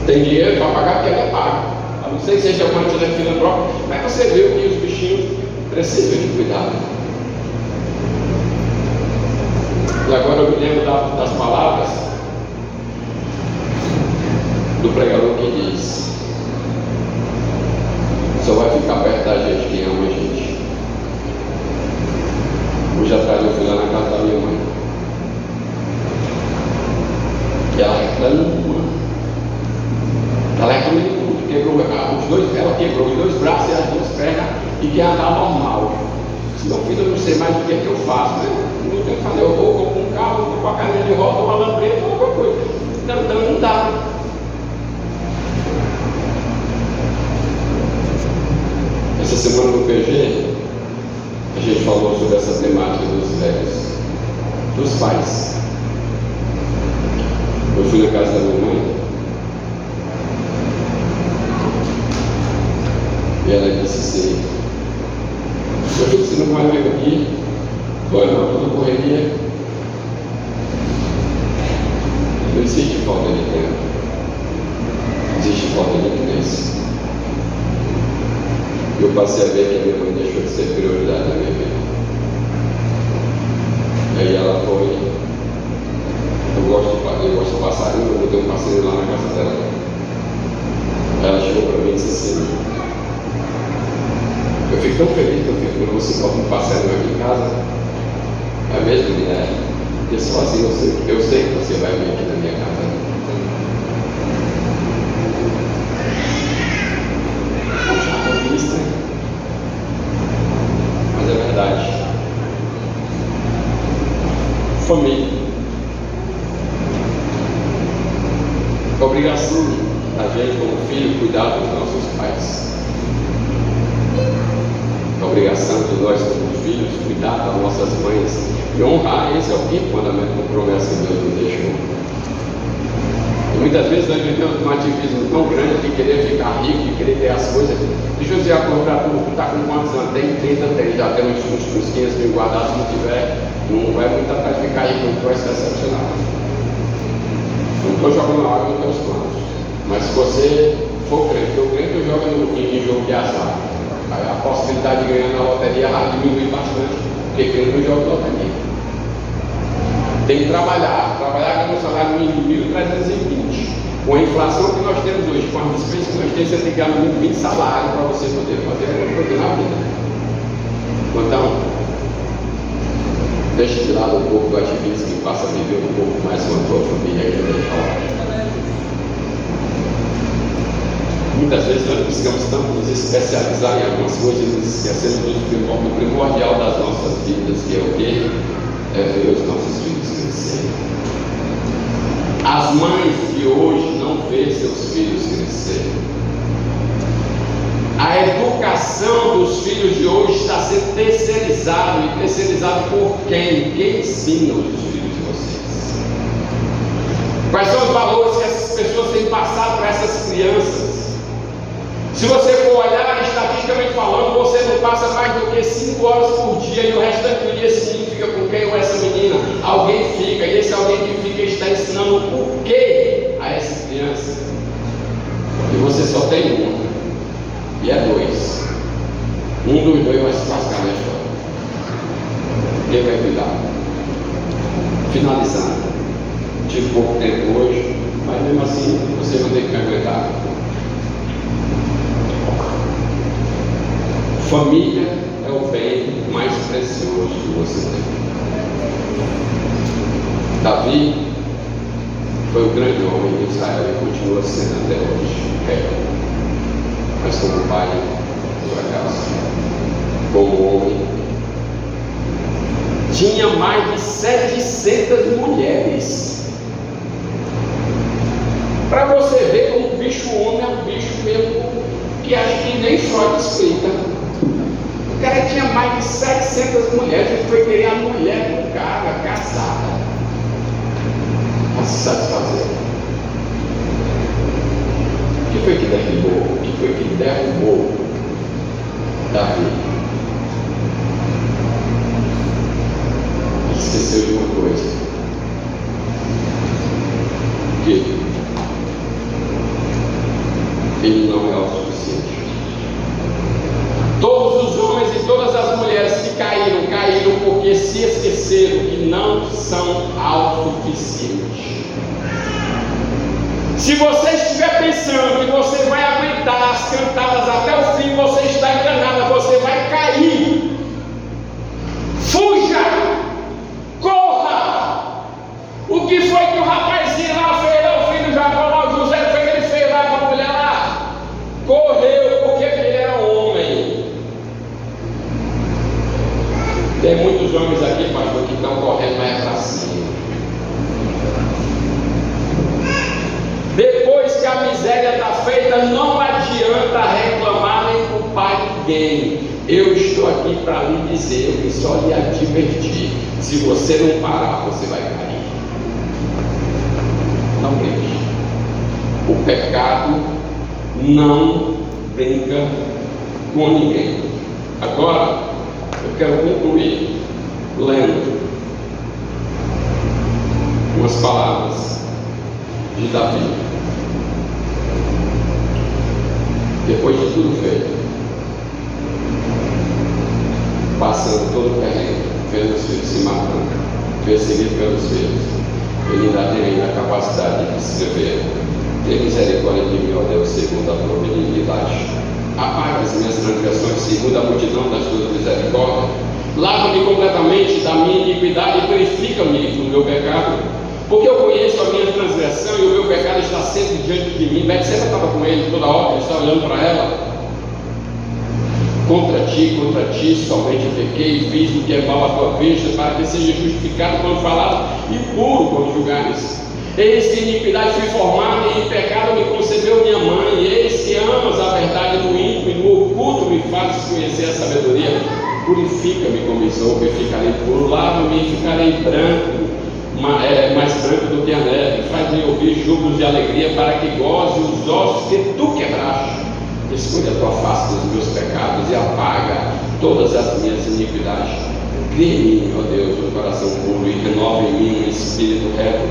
Tem dinheiro para pagar porque ela paga. A não ser que seja uma entidade filantrópica, mas você vê que os bichinhos precisam de cuidado. E agora eu me lembro das palavras do pregador que diz: só vai ficar perto da gente quem ama a gente. Hoje atrás eu fui lá na casa da minha mãe, e ela reclama. Ela reclama de tudo, ela quebrou os dois braços e as duas pernas e quer andar normal. Se meu filho, eu não sei mais o que é que eu faço, né? Não tenho que fazer, eu vou com um carro, vou com a cadeira de roda, uma lambreta, qualquer coisa. Então não dá. Essa semana no PG, a gente falou sobre essa temática dos velhos, dos pais. Eu fui na casa da minha mãe e ela disse assim: meu filho, você não vai vir aqui? Foi não, toda correria. Não existe falta de tempo, existe falta de interesse. Eu passei a ver que a minha mãe deixou de ser prioridade na minha vida. Aí ela foi. Eu gosto de passarinho, eu botei um passarinho lá na casa dela. Ela chegou para mim e disse assim: eu fico tão feliz, meu filho, quando você bota um passarinho aqui em casa. É mesmo, mulher? Porque só assim eu sei que você vai vir aqui na minha casa. Mas é verdade. Família. Obrigação da gente como filho cuidar dos nossos pais. Obrigação de nós como filhos cuidar das nossas mães e honrar. Esse é o quinto mandamento com promessa que Deus nos deixou. E muitas vezes nós vivemos um ativismo tão grande de querer ficar rico, de querer ter as coisas. Deixa eu dizer a coisa para tu, está com quantos anos? Tem 30, tem, já tem uns 15 mil guardados. Se não tiver, não vai muito atrás de ficar rico, não vai se decepcionar. Não estou jogando a água nos teus planos, mas se você for crente, porque o crente joga em jogo de azar, a possibilidade de ganhar na loteria diminui bastante, porque crente não joga loteria. Tem que trabalhar com um salário mínimo de 1.320. Com a inflação que nós temos hoje, com as despesas que nós temos, você tem que ganhar no mínimo 20 salários para você poder fazer alguma coisa na vida. Então, deixa de lado um pouco do ativismo e passa a viver um pouco mais com a tua família aqui dentro. Muitas vezes nós precisamos tanto nos especializar em algumas coisas e nos esquecemos do primordial das nossas vidas, que é o quê? É ver os nossos filhos crescerem. As mães de hoje não veem seus filhos crescerem. A educação dos filhos de hoje está sendo terceirizada, e terceirizada por quem? Quem ensina os filhos de vocês? Quais são os valores que essas pessoas têm passado para essas crianças? Se você for olhar, estatisticamente falando, você não passa mais do que 5 horas por dia e o restante do dia esse menino fica com quem ou essa menina? Alguém fica, e esse alguém que fica está ensinando o quê a essa criança? E você só tem uma, e é 2. Um dos 2 vai se lascar na história. Quem vai cuidar? Finalizando, tive pouco tempo hoje, mas mesmo assim você vai ter que me aguentar. Família é o bem mais precioso que você tem. Davi foi o grande homem de Israel e continua sendo até hoje. Mas como pai, por acaso, como homem, tinha mais de 700 mulheres. Para você ver como o bicho homem é um bicho mesmo que acho que nem Freud explica. O cara tinha mais de 700 mulheres, ele foi querer a mulher do cara, casada, para se satisfazer. O que foi que derrubou? O que foi que derrubou Davi? Ele esqueceu de uma coisa. Que ele não é o suficiente. Todos os homens e todas as mulheres que caíram porque se esqueceram que não são autossuficientes. Se você estiver pensando que você vai aguentar as cantadas até o fim, você está enganado, você vai cair. Fuja! Corra! O que foi que o rapazinho lá fez lá, o filho de Jacó lá, o José, foi que ele fez lá com a mulher lá? Correu porque ele era homem. Tem muitos homens aqui, pastor, que estão correndo mais para cima. Depois que a miséria está feita, não adianta reclamar nem culpar ninguém. Eu estou aqui para lhe dizer, eu vim só lhe advertir. Se você não parar, você vai cair. Não brinque. O pecado não brinca com ninguém. Agora, eu quero concluir lendo umas palavras de Davi. Depois de tudo feito, passando todo o terreno, vendo os filhos se matando, perseguido pelos filhos, ele ainda tem a capacidade de escrever: tem misericórdia de mim, ó Deus, segundo a tua benignidade. Apaga as minhas transgressões segundo a multidão das tuas misericórdias. Lava-me completamente da minha iniquidade e purifica-me do meu pecado. Porque eu conheço a minha transgressão e o meu pecado está sempre diante de mim. Betseba estava com ele toda hora, ele estava olhando para ela. Contra ti somente pequei e fiz o que é mal à tua vista, para que seja justificado quando falado e puro quando julgares. Eis que iniquidade fui formado e em pecado me concebeu minha mãe. Eis que amas a verdade no íntimo e no oculto me fazes conhecer a sabedoria. Purifica-me como isopo e ficarei puro. Lava-me e ficarei branco, mais branco do que a neve. Faz-me ouvir júbilos de alegria, para que goze os ossos que tu quebraste. Escolha a tua face dos meus pecados e apaga todas as minhas iniquidades. Cria em mim, ó Deus, um coração puro, e renova em mim um espírito reto.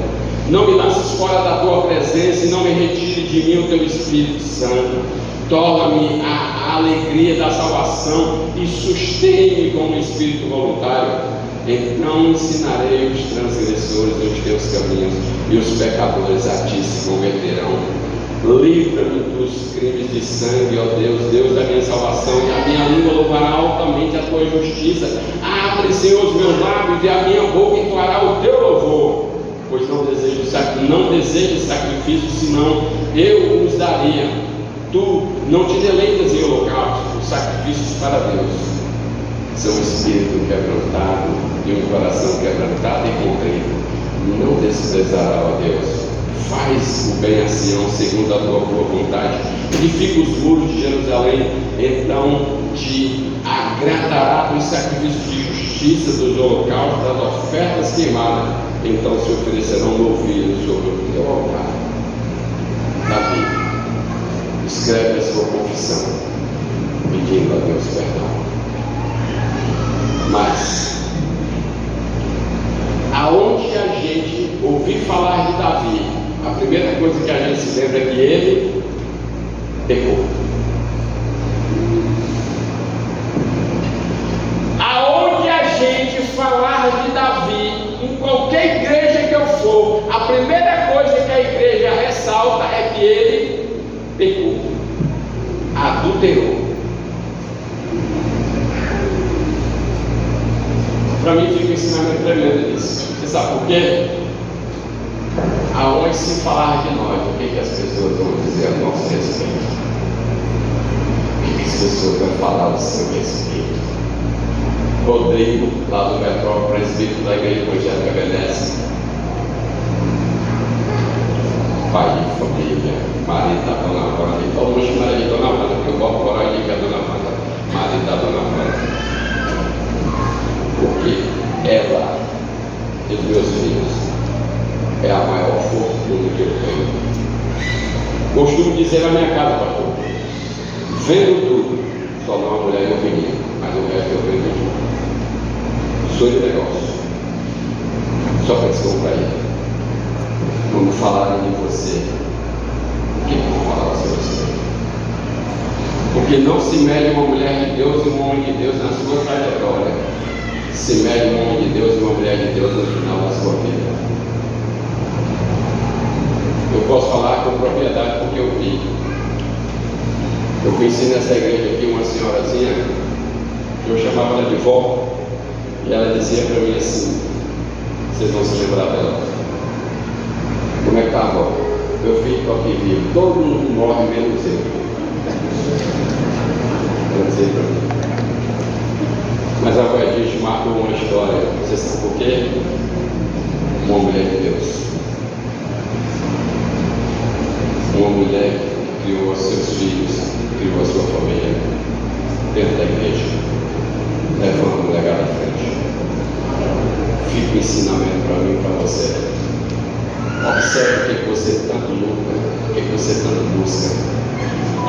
Não me lances fora da tua presença e não me retire de mim o teu Espírito Santo. Torna-me a alegria da salvação e sustém-me com um espírito voluntário. Então ensinarei os transgressores os teus caminhos e os pecadores a ti se converterão. Livra-me dos crimes de sangue, ó Deus, Deus da minha salvação, e a minha língua louvará altamente a tua justiça. A Abre, Senhor, os meus lábios e a minha boca entoará o teu louvor, pois não desejo sacrifício, senão eu os daria. Tu não te deleitas em holocaustos, os sacrifícios para Deus são um espírito quebrantado e um coração quebrantado e contrito. Não desprezará, ó Deus. Faz o bem a Sião segundo a tua boa vontade. Edifica os muros de Jerusalém, então te agradará dos sacrifícios de justiça, dos holocaustos, das ofertas queimadas. Então se oferecerão novilhos sobre o teu altar. Davi escreve a sua confissão, pedindo a Deus perdão. Mas aonde a gente ouvir falar de Davi, a primeira coisa que a gente se lembra é que ele pecou. Aonde a gente falar de Davi, em qualquer igreja que eu for, a primeira coisa que a igreja ressalta é que ele pecou, adulterou. Para mim fica um ensinamento tremendo disso. Você sabe por quê? Aonde se falar de nós, o que as pessoas vão dizer a nosso respeito? O que as pessoas vão falar ao seu respeito? Rodrigo, lá do Metrópole, presbítero da Igreja Evangélica Venece, pai de família, marido da Dona Wanda. Todo mundo chama ela de Dona Wanda, porque eu gosto de orar e digo que é Dona Wanda, marido da Dona Wanda. Porque ela e os meus filhos é a maior fortuna que eu tenho. Costumo dizer na minha casa, pastor, vendo tudo, só não a mulher e o menino, mas o resto eu vendo tudo. Sou de negócio, só para descontrair. Quando falarem de você, o que vão falar ao seu respeito? Porque não se mede uma mulher de Deus e um homem de Deus na sua trajetória. Se mede um homem de Deus e uma mulher de Deus no final da sua vida. Eu posso falar com propriedade porque eu vi. Eu conheci nessa igreja aqui uma senhorazinha, que eu chamava ela de vó, e ela dizia para mim assim, vocês vão se lembrar dela. Como é que está a vó? Meu filho está aqui vivo, todo mundo morre menos eu. Ela dizia para mim. Mas a avó Edith marcou uma história, você sabe por quê? Uma mulher de Deus. Uma mulher que criou os seus filhos, criou a sua família dentro da igreja, levando o legado à frente. Fica um ensinamento para mim e para você. Observe o que você tanto luta, o que você tanto busca.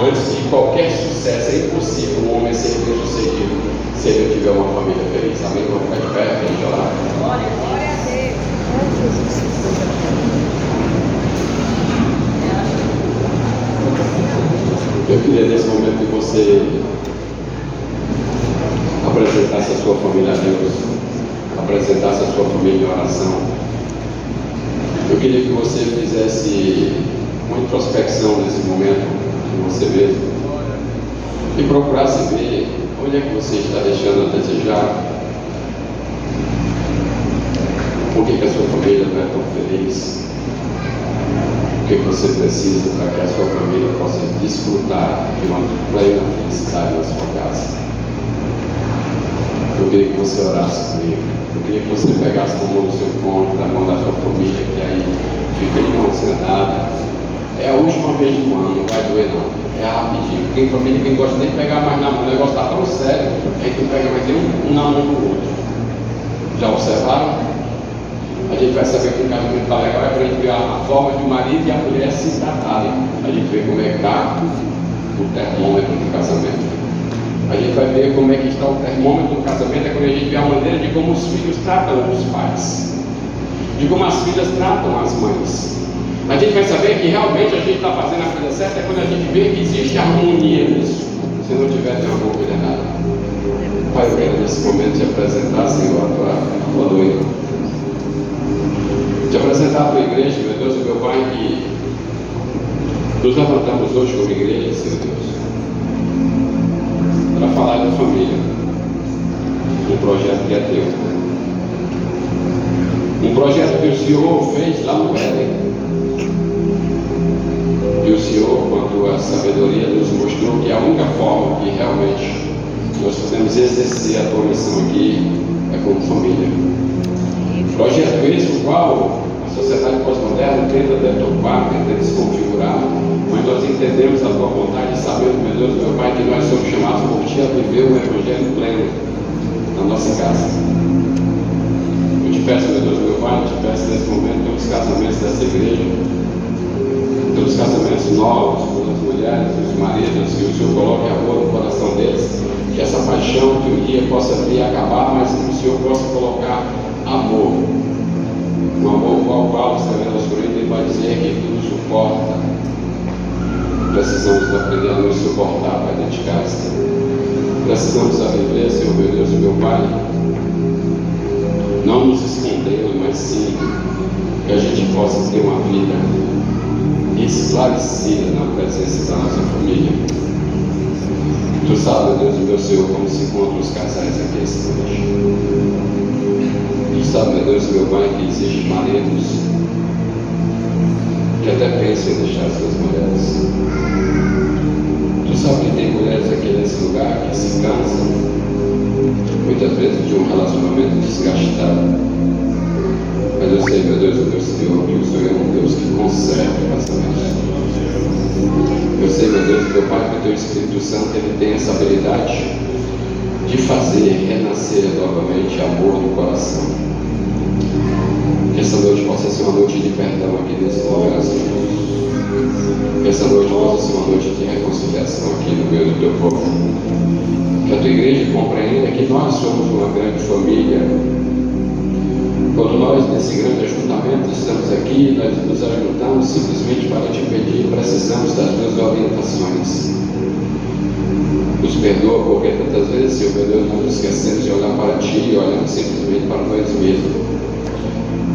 Antes de qualquer sucesso, é impossível um homem ser bem sucedido se ele tiver uma família feliz. Amém? Vamos ficar de pé, vamos orar. Glória a Deus. Eu queria nesse momento que você apresentasse a sua família a Deus, apresentasse a sua família em oração. Eu queria que você fizesse uma introspecção nesse momento de você mesmo e procurasse ver onde é que você está deixando a desejar. Por que a sua família não é tão feliz? O que você precisa para que a sua família possa desfrutar de uma plena felicidade na sua casa? Eu queria que você orasse comigo. Eu queria que você pegasse a mão do seu cônjuge, da mão da sua família, que aí fica de mão sentada. É a última vez do ano, não vai doer não. É rapidinho. Tem família que não gosta nem de pegar mais na mão. O negócio está tão sério, a gente não pega mais nem um na mão do outro. Já observaram? A gente vai saber que o casamento está legal, é para a gente ver a forma de o marido e a mulher se tratarem. A gente vê como é que está o termômetro do casamento. A gente vai ver como é que está o termômetro do casamento, é quando a gente vê a maneira de como os filhos tratam os pais, de como as filhas tratam as mães. A gente vai saber que realmente a gente está fazendo a coisa certa é quando a gente vê que existe harmonia nisso. Se não tiver, tem alguma coisa errada. Pai, eu quero nesse momento te apresentar, Senhor, a tua noiva. Te apresentar a tua igreja, meu Deus e meu Pai, que nos levantamos hoje como igreja, Senhor Deus, para falar da família. um projeto que é teu. Um projeto que o Senhor fez lá no Éden. E o Senhor, quanto à sabedoria, nos mostrou que a única forma que realmente nós podemos exercer a tua missão aqui é como família. Projeto esse, o qual a sociedade pós-moderna tenta deturpar, tenta desconfigurar, mas nós entendemos a tua vontade e sabemos, meu Deus, meu Pai, que nós somos chamados por Ti a viver o Evangelho pleno na nossa casa. Eu te peço, meu Deus, meu Pai, eu te peço nesse momento pelos casamentos dessa igreja, pelos casamentos novos, pelas mulheres, os maridos, que o Senhor coloque amor no coração deles, que essa paixão que um dia possa vir a acabar, mas que o Senhor possa colocar amor. Um amor com o qual você vê nos Coríntios, ele vai dizer que tudo suporta. Precisamos aprender a nos suportar para dentro de casa. Precisamos a viver, Senhor meu Deus e meu Pai, não nos escondendo, mas sim que a gente possa ter uma vida esclarecida na presença da nossa família. Tu sabes, meu Deus e meu Senhor, como se encontram os casais aqui esta noite. Tu sabes, meu Deus e meu Pai, que existem maridos que até pensam em deixar suas mulheres. Tu sabes que tem mulheres aqui nesse lugar que se cansam, muitas vezes, de um relacionamento desgastado. Mas eu sei, meu Deus e meu Senhor, que o Senhor é um Deus que conserva o casamento. Eu sei, meu Deus e meu Pai, que o Teu Espírito Santo ele tem essa habilidade de fazer renascer novamente amor no coração. Que essa noite possa ser uma noite de perdão aqui nesse lugar, Senhor. Que essa noite possa ser uma noite de reconciliação aqui no meio do Teu povo. Que a Tua igreja compreenda que nós somos uma grande família. Quando nós, nesse grande ajuntamento, estamos aqui, nós nos ajuntamos simplesmente para Te pedir, precisamos das Tuas orientações. Nos perdoa porque tantas vezes, Senhor meu Deus, nós esquecemos de olhar para Ti e olhamos simplesmente para nós mesmos.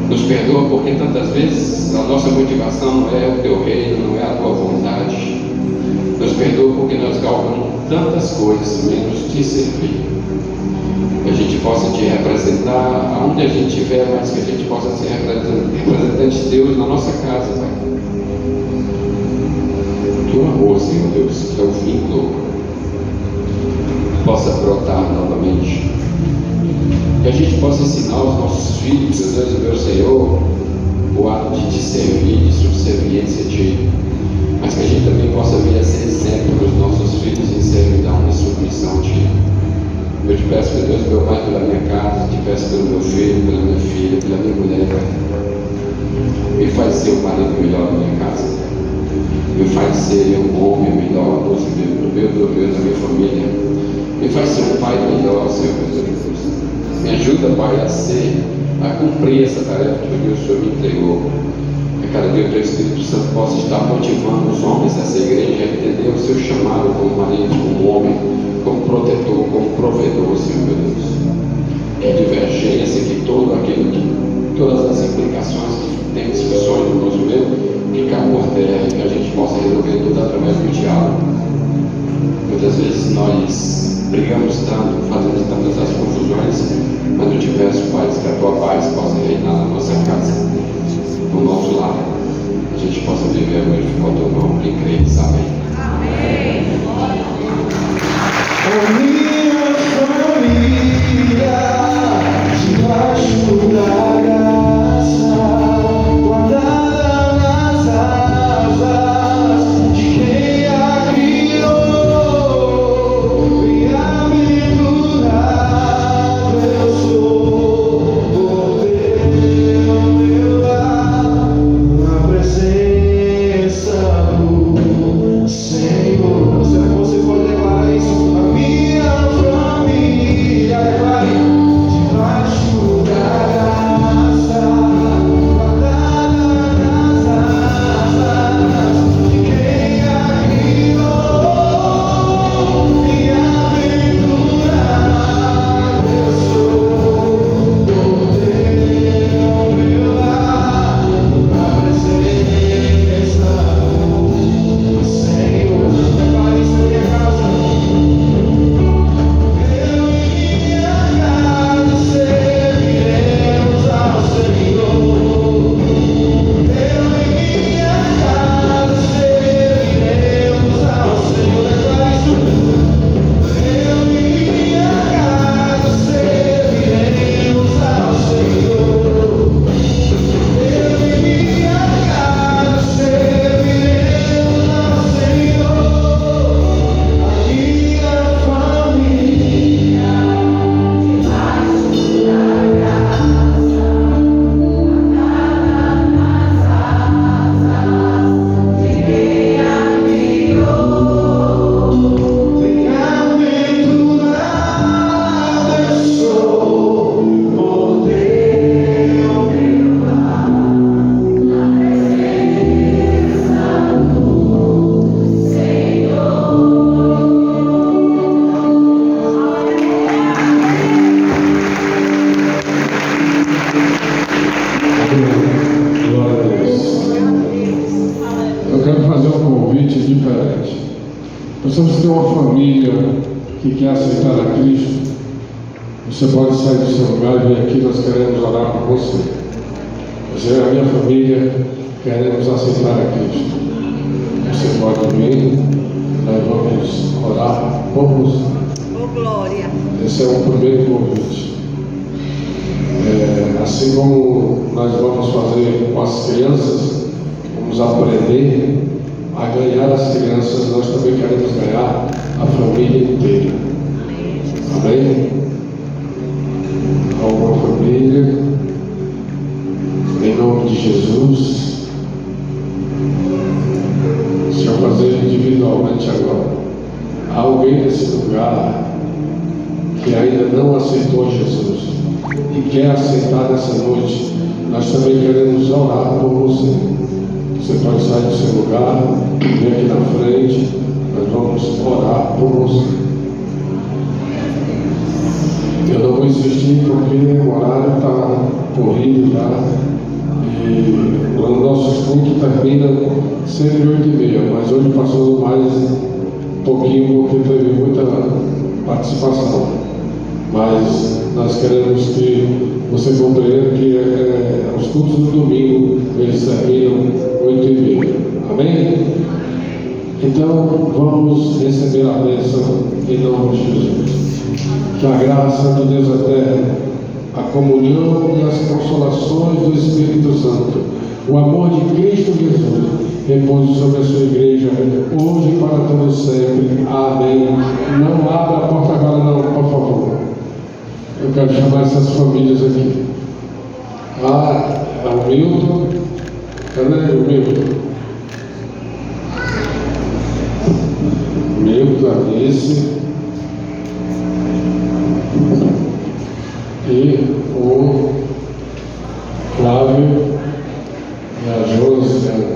Nos perdoa porque tantas vezes a nossa motivação não é o Teu reino, não é a Tua vontade. Nos perdoa porque nós galgamos tantas coisas, menos Te servir. Que a gente possa Te representar aonde a gente estiver, mas que a gente possa ser representante de Deus na nossa casa, Pai. Teu amor, Senhor Deus, que é o vínculo, possa brotar novamente. Que a gente possa ensinar aos nossos filhos, meu Deus e meu Senhor, o ato de Te servir, de subserviência a Ti. Mas que a gente também possa vir a ser exemplo para os nossos filhos em servidão e submissão a Ti. Eu Te peço, meu Deus, meu Pai, pela minha casa, Te peço pelo meu filho, pela minha filha, pela minha mulher, Pai. Me faz ser um marido melhor na minha casa. Me faz ser um homem melhor no meu, da minha família. Me faz ser um pai melhor, Senhor, meu Deus. Me ajuda, Pai, a cumprir essa tarefa que o Senhor me entregou. Que cada dia o Teu Espírito Santo possa estar motivando os homens dessa igreja a entender o seu chamado como marido, como homem, como protetor, como provedor, Senhor meu Deus. Que divergência, que tudo aquilo que, todas as implicações que tem discussões no nosso meio, que caia por terra, que a gente possa resolver tudo através do diálogo. Muitas vezes nós brigamos tanto, fazemos tantas as confusões, mas eu Te peço, Pai, que a Tua paz possa reinar na nossa casa, no nosso lar. A gente possa viver hoje com o Teu nome e crer, amém. Amém. Minha família, debaixo da graça, guardada nas asas de quem a criou, bem-aventurado eu sou, por ter ao meu lado, na presença do Senhor. Será que você pode declarar isso? A minha Se você tem uma família que quer aceitar a Cristo, você pode sair do seu lugar e vir aqui, nós queremos orar por você. Você e a minha família queremos aceitar a Cristo. Você pode vir, nós vamos orar por você. Oh, glória. Esse é o primeiro convite. Assim como nós vamos fazer com as crianças, vamos aprender a ganhar as crianças, nós também queremos ganhar a família inteira. Amém? Alguma família, em nome de Jesus, deixa eu fazer individualmente agora. Há alguém nesse lugar que ainda não aceitou Jesus e quer aceitar nessa noite, nós também queremos orar por você. Você pode sair do seu lugar, vir aqui na frente, nós vamos orar por você. Eu não vou insistir porque o horário está corrido já e o nosso culto termina sempre 8h30, mas hoje passou mais um pouquinho porque teve muita participação. Mas nós queremos que você compreenda que os cultos do domingo eles terminam 8h30. Amém? Então vamos receber a bênção em nome de Jesus. Que a graça do Deus eterno, a comunhão e as consolações do Espírito Santo, o amor de Cristo Jesus, repouse sobre a sua igreja, hoje e para todos sempre. Amém. Não abra a porta agora não, por favor. Eu quero chamar essas famílias aqui. É o Milton. Cadê o Milton? Milton, Alice. E o Flávio e a Josiane.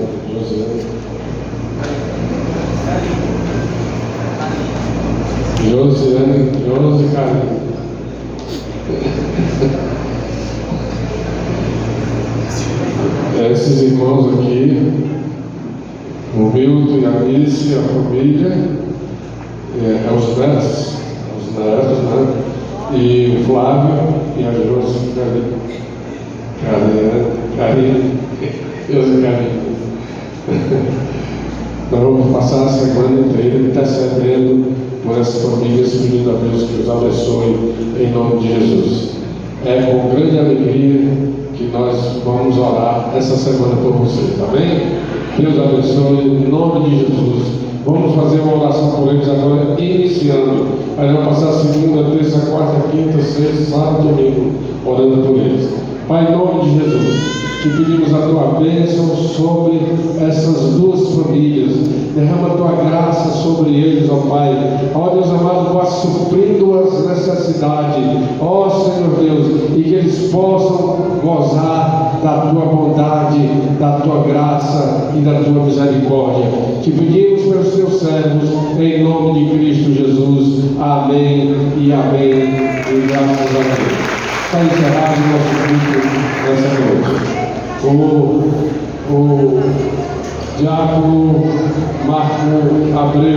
Josi e Carlinhos. Esses irmãos aqui, o Milton e a Alice, a família, os netos, né? E o Flávio e a Josi Carinho. Nós vamos passar a semana inteira intercedendo por essas famílias, pedindo a Deus que os abençoe em nome de Jesus. É com grande alegria que nós vamos orar essa semana por vocês, tá bem? Deus abençoe em nome de Jesus. Vamos fazer uma oração por eles agora, iniciando. Aí vamos passar segunda, terça, quarta, quinta, sexta, sábado, domingo, orando por eles. Pai, em nome de Jesus, te pedimos a tua bênção sobre essas duas famílias. Derrama a tua graça sobre eles, ó Pai. Ó Deus amado, vá suprindo as necessidades, ó Senhor Deus, e que eles possam gozar da tua bondade, da tua graça e da tua misericórdia. Te pedimos pelos teus servos, em nome de Cristo Jesus. Amém e amém. E graças a Deus. Está encerrado o nosso culto nessa noite. O Diácono Marco Abreu.